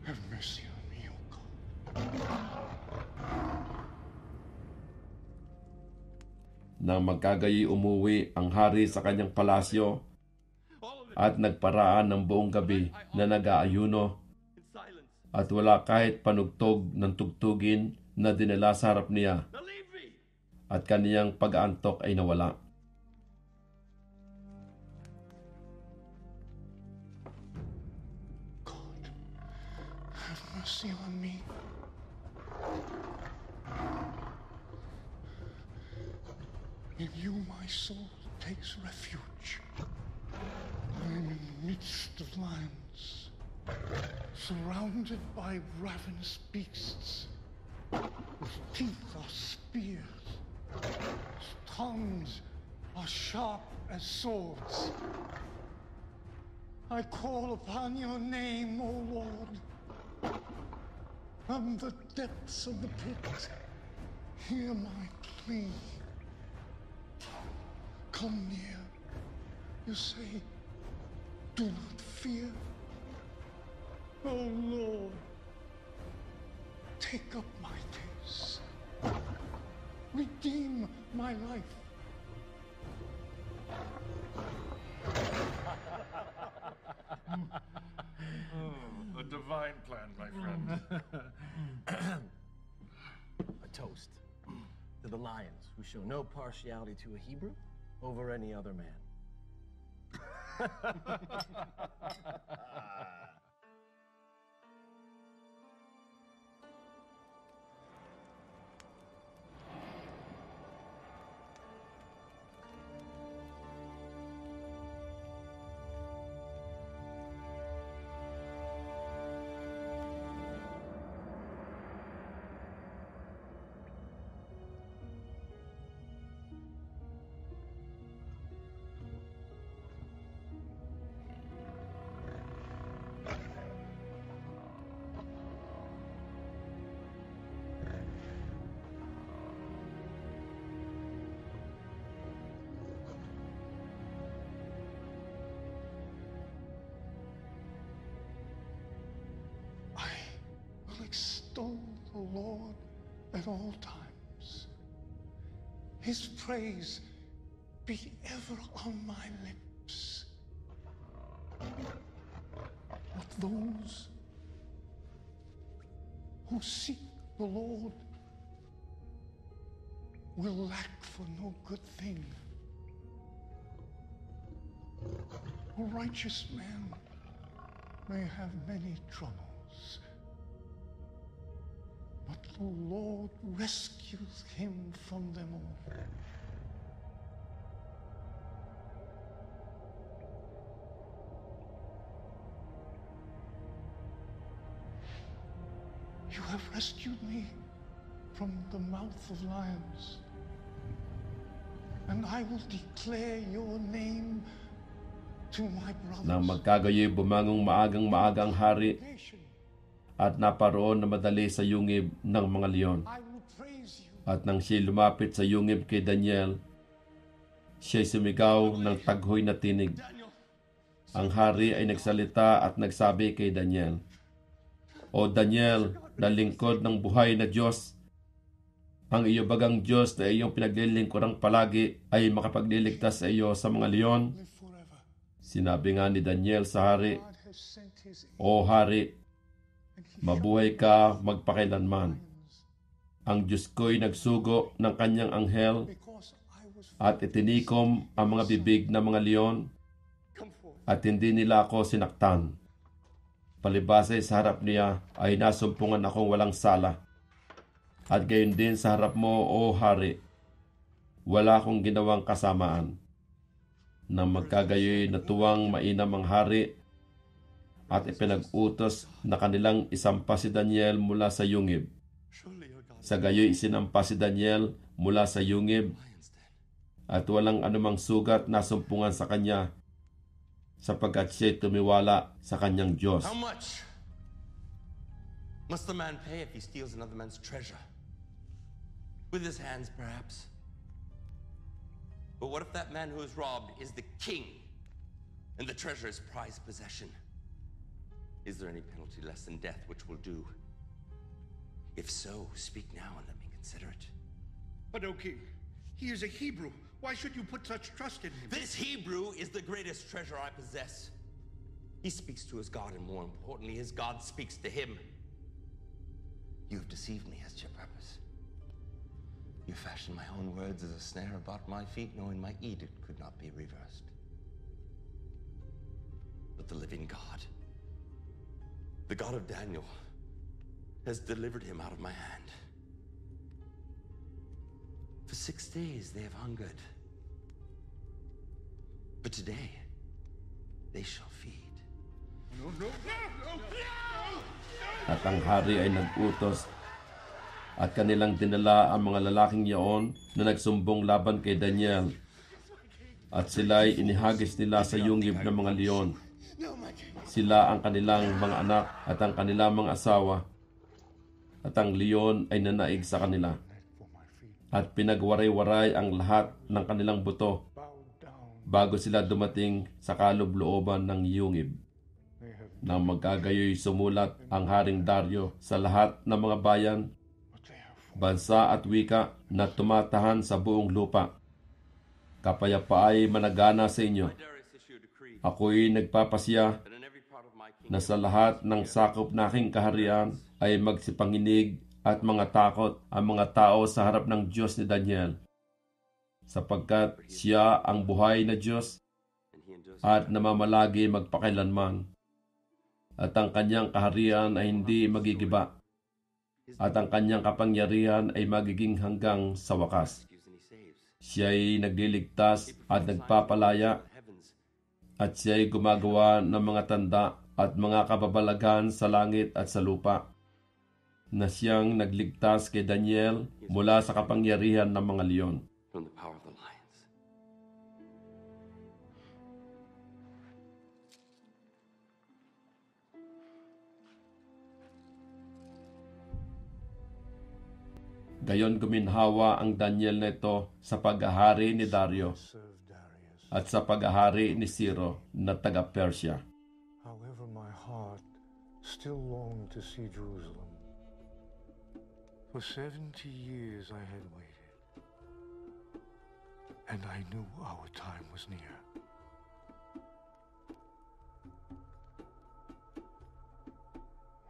Have mercy on me, O God. Nang magkagayoy umuwi ang hari sa kanyang palasyo at nagparaan ng buong gabi na nag-aayuno at wala kahit panugtog ng tugtugin na dinala sa harap niya at kaniyang pag-aantok ay nawala. Have mercy on me. In you my soul takes refuge. I am in the midst of lions, surrounded by ravenous beasts, whose teeth are spears, whose tongues are sharp as swords. I call upon your name, O Lord. From the depths of the pit, hear my plea. Come near. You say, do not fear. O Lord, take up my case. Redeem my life. A divine plan, my friend. A toast to the lions who show no partiality to a Hebrew over any other man. Extol the Lord at all times. His praise be ever on my lips. But those who seek the Lord will lack for no good thing. A righteous man may have many troubles, but the Lord rescues him from them all. You have rescued me from the mouth of lions, and I will declare your name to my brothers. Nang magkagayoy bumangong maagang-maagang hari at naparoon na madali sa yungib ng mga leon. At nang siya lumapit sa yungib kay Daniel, siya'y sumigaw ng taghoy na tinig. Ang hari ay nagsalita at nagsabi kay Daniel, "O Daniel, na lingkod ng buhay na Diyos, ang iyo bagang Diyos na iyong pinaglilingkurang palagi ay makapagliligtas sa iyo sa mga leon?" Sinabi nga ni Daniel sa hari, "O hari, mabuhay ka magpakailanman. Ang Diyos ko'y nagsugo ng kanyang anghel at itinikom ang mga bibig ng mga leon at hindi nila ako sinaktan. Palibasa sa harap niya ay nasumpungan akong walang sala. At gayon din sa harap mo, O hari, wala akong ginawang kasamaan." Nang magkagayoy natuwang mainam ang hari at ipinag-utos na kanilang isampa si Daniel mula sa yungib. Sa gayoy isinampa si Daniel mula sa yungib at walang anumang sugat na sumpungan sa kanya sapagkat siya'y tumiwala sa kanyang Diyos. How much must the man pay if he steals another man's treasure? With his hands, perhaps. But what if that man who is robbed is the king and the treasure is prized possession? Is there any penalty less than death which will do? If so, speak now and let me consider it. But, O king, he is a Hebrew. Why should you put such trust in him? This Hebrew is the greatest treasure I possess. He speaks to his God, and more importantly, his God speaks to him. You have deceived me as to your purpose. You fashioned my own words as a snare about my feet, knowing my edict could not be reversed. But the living God, the God of Daniel, has delivered him out of my hand. For 6 days they have hungered, but today they shall feed. No, no, no, no, no! At ang hari ay nag-utos at kanilang dinala ang mga lalaking yaon na nagsumbong laban kay Daniel. At sila ay inihagis nila sa yungib ng mga leon. Sila ang kanilang mga anak at ang kanilang mga asawa. At ang leon ay nanaig sa kanila. At pinagwaray-waray ang lahat ng kanilang buto bago sila dumating sa kaloob-looban ng yungib. Nang magkagayoy sumulat ang Haring Dario sa lahat ng mga bayan, bansa at wika na tumatahan sa buong lupa. Kapayapaay managana sa inyo. Ako'y nagpapasya na sa lahat ng sakop na aking kaharian ay magsipanginig at mga takot ang mga tao sa harap ng Diyos ni Daniel, sapagkat siya ang buhay na Diyos at namamalagi magpakailanman, at ang kanyang kaharian ay hindi magigiba, at ang kanyang kapangyarihan ay magiging hanggang sa wakas. Siya'y nagliligtas at nagpapalaya, at siya'y gumagawa ng mga tanda at mga kababalaghan sa langit at sa lupa, na siyang nagligtas kay Daniel mula sa kapangyarihan ng mga leon. From the power of the lions. Gayon guminhawa ang Daniel na ito sa paghahari ni Dario at sa paghahari ni Ciro na taga-Persia. However, my heart still longed to see Jerusalem. For 70 years I had waited, and I knew our time was near.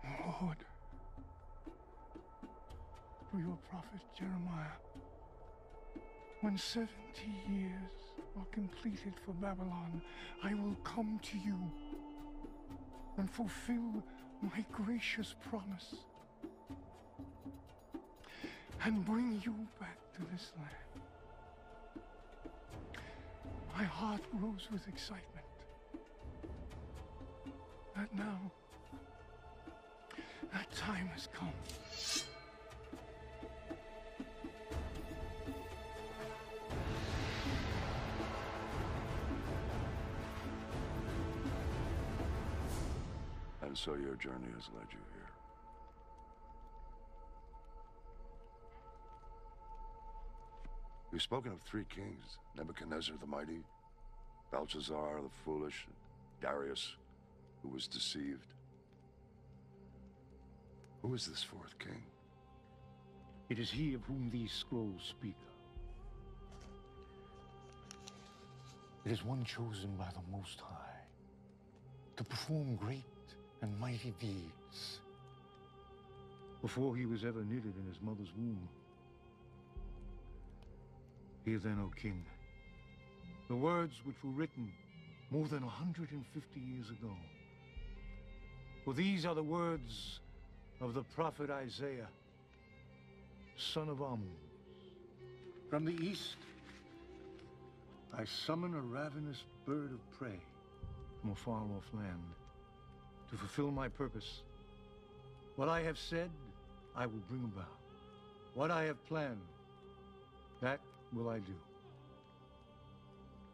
Lord, through your prophet Jeremiah, when 70 years are completed for Babylon, I will come to you and fulfill my gracious promise and bring you back to this land. My heart grows with excitement that now that time has come. And so your journey has led you here. You've spoken of three kings, Nebuchadnezzar the mighty, Belshazzar the foolish, and Darius, who was deceived. Who is this fourth king? It is he of whom these scrolls speak. It is one chosen by the Most High to perform great and mighty deeds. Before he was ever knitted in his mother's womb. Hear then, O King, the words which were written more than 150 years ago. For these are the words of the prophet Isaiah, son of Amoz. From the east, I summon a ravenous bird of prey from a far-off land to fulfill my purpose. What I have said, I will bring about. What I have planned, that will I do.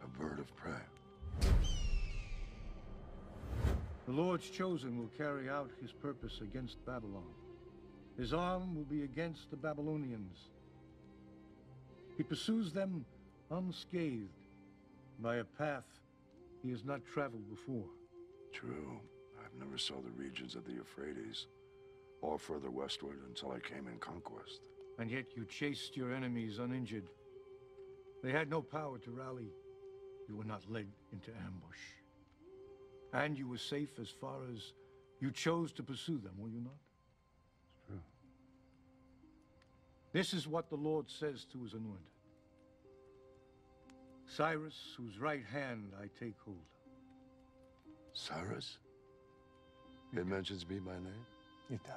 A bird of prey. The Lord's chosen will carry out his purpose against Babylon. His arm will be against the Babylonians. He pursues them unscathed by a path he has not traveled before. True. I've never saw the regions of the Euphrates or further westward until I came in conquest. And yet you chased your enemies uninjured. They had no power to rally. You were not led into ambush. And you were safe as far as you chose to pursue them, were you not? It's true. This is what the Lord says to his anointed. Cyrus, whose right hand I take hold of. Cyrus? It mentions me by name? It does.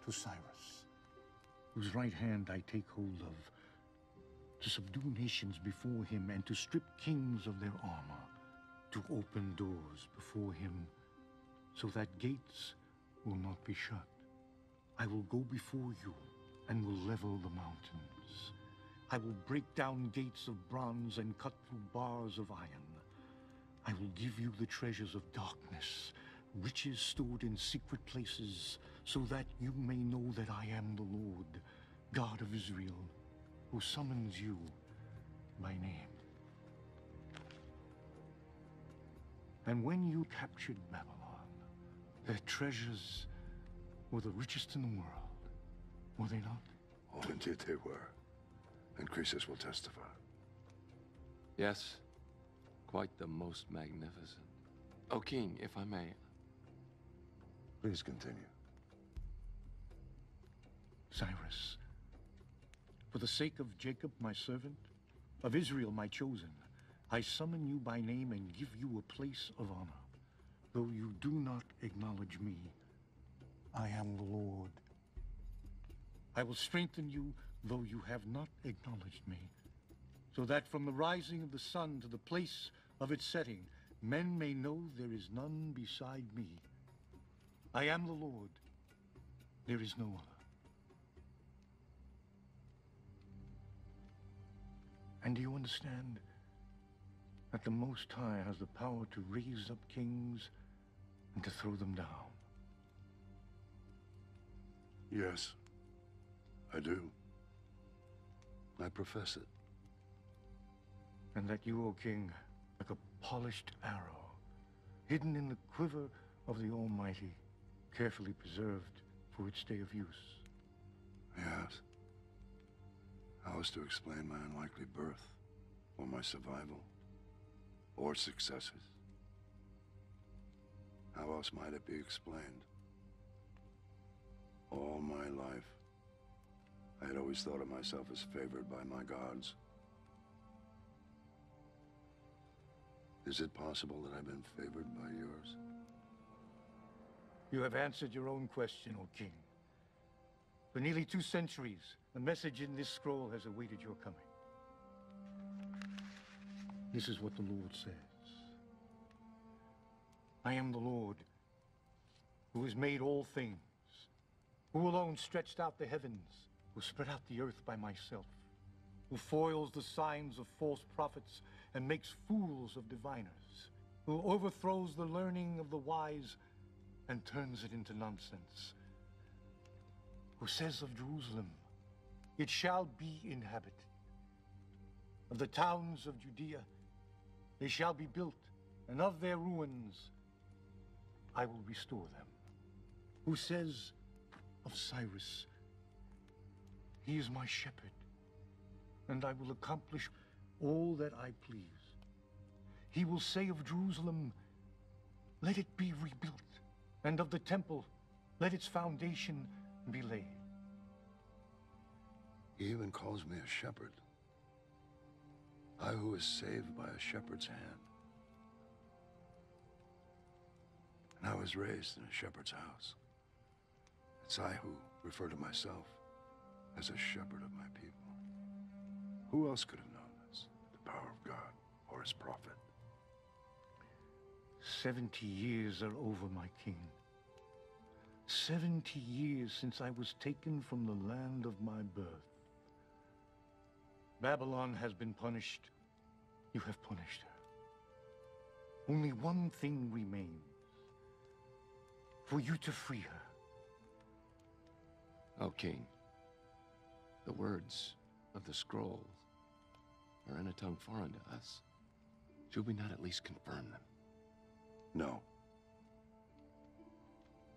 To Cyrus, whose right hand I take hold of, to subdue nations before him and to strip kings of their armor, to open doors before him so that gates will not be shut. I will go before you and will level the mountains. I will break down gates of bronze and cut through bars of iron. I will give you the treasures of darkness, riches stored in secret places, so that you may know that I am the Lord, God of Israel, who summons you by name. And when you captured Babylon, their treasures were the richest in the world, were they not? Oh, indeed they were. And Croesus will testify. Yes, quite the most magnificent. O king, if I may. Please continue. Cyrus, for the sake of Jacob, my servant, of Israel, my chosen, I summon you by name and give you a place of honor. Though you do not acknowledge me, I am the Lord. I will strengthen you, though you have not acknowledged me, so that from the rising of the sun to the place of its setting, men may know there is none beside me. I am the Lord. There is no other. And do you understand that the Most High has the power to raise up kings and to throw them down? Yes, I do. I profess it. And that you, O king, like a polished arrow, hidden in the quiver of the Almighty, carefully preserved for its day of use. Yes. How is to explain my unlikely birth, or my survival, or successes? How else might it be explained? All my life, I had always thought of myself as favored by my gods. Is it possible that I've been favored by yours? You have answered your own question, O king. For nearly 2 centuries, the message in this scroll has awaited your coming. This is what the Lord says. I am the Lord, who has made all things, who alone stretched out the heavens, who spread out the earth by myself, who foils the signs of false prophets and makes fools of diviners, who overthrows the learning of the wise and turns it into nonsense, who says of Jerusalem, it shall be inhabited. Of the towns of Judea, they shall be built, and of their ruins I will restore them. Who says of Cyrus, he is my shepherd, and I will accomplish all that I please. He will say of Jerusalem, let it be rebuilt, and of the temple, let its foundation be laid. He even calls me a shepherd. I who was saved by a shepherd's hand. And I was raised in a shepherd's house. It's I who refer to myself as a shepherd of my people. Who else could have known this? The power of God or his prophet? 70 years are over, my king. 70 years since I was taken from the land of my birth. Babylon has been punished. You have punished her. Only one thing remains. For you to free her. O king, the words of the scroll are in a tongue foreign to us. Should we not at least confirm them? No.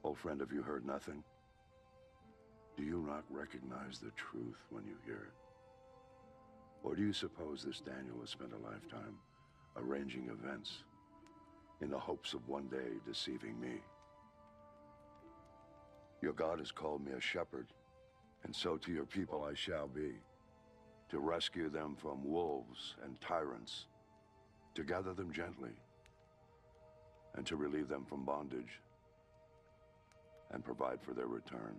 Old friend, have you heard nothing? Do you not recognize the truth when you hear it? Or do you suppose this Daniel has spent a lifetime arranging events in the hopes of one day deceiving me? Your God has called me a shepherd, and so to your people I shall be, to rescue them from wolves and tyrants, to gather them gently, and to relieve them from bondage, and provide for their return.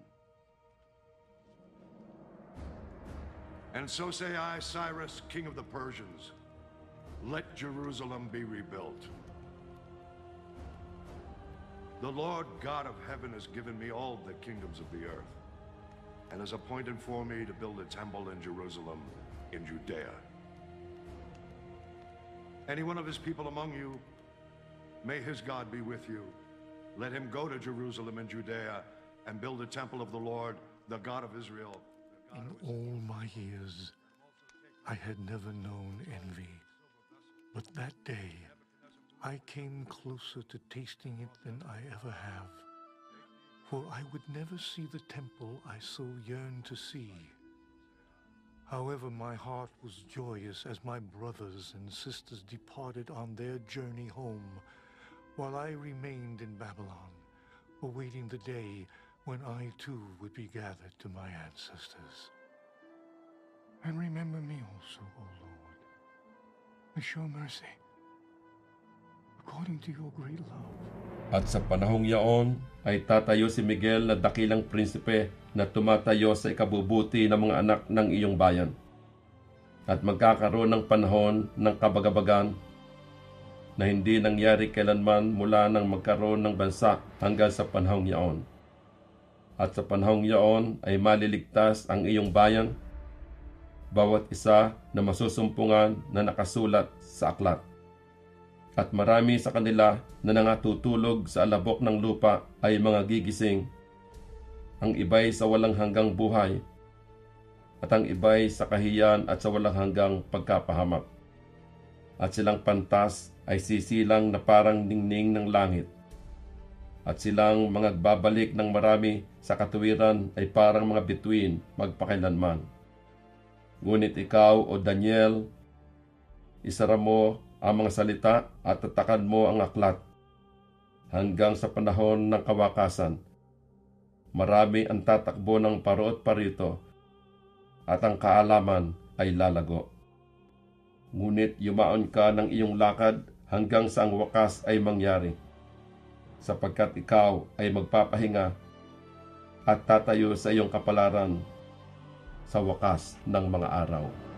And so say I, Cyrus, king of the Persians, let Jerusalem be rebuilt. The Lord God of heaven has given me all the kingdoms of the earth, and has appointed for me to build a temple in Jerusalem, in Judea. Any one of his people among you, may his God be with you. Let him go to Jerusalem in Judea and build a temple of the Lord, the God of Israel. In all my years, I had never known envy. But that day, I came closer to tasting it than I ever have. For I would never see the temple I so yearned to see. However, my heart was joyous as my brothers and sisters departed on their journey home, while I remained in Babylon, awaiting the day when I too would be gathered to my ancestors. And remember me also, O Lord, and show mercy, according to your great love. At sa panahong yaon ay tatayo si Miguel na dakilang prinsipe na tumatayo sa ikabubuti ng mga anak ng iyong bayan. At magkakaroon ng panahon ng kabagabagan na hindi nangyari kailanman mula nang magkaroon ng bansa hanggang sa panahong yaon. At sa panahong yaon ay maliligtas ang iyong bayan, bawat isa na masusumpungan na nakasulat sa aklat. At marami sa kanila na nangatutulog sa alabok ng lupa ay mga gigising. Ang iba'y sa walang hanggang buhay, at ang iba'y sa kahiyan at sa walang hanggang pagkapahamak. At silang pantas ay sisilang na parang ningning ng langit. At silang mga babalik ng marami sa katuwiran ay parang mga bituin magpakailanman. Ngunit ikaw, O Daniel, isara mo ang mga salita at tatakan mo ang aklat hanggang sa panahon ng kawakasan. Marami ang tatakbo ng parot parito at ang kaalaman ay lalago. Ngunit yumaon ka ng iyong lakad hanggang sa ang wakas ay mangyari, sapagkat ikaw ay magpapahinga at tatayo sa iyong kapalaran sa wakas ng mga araw.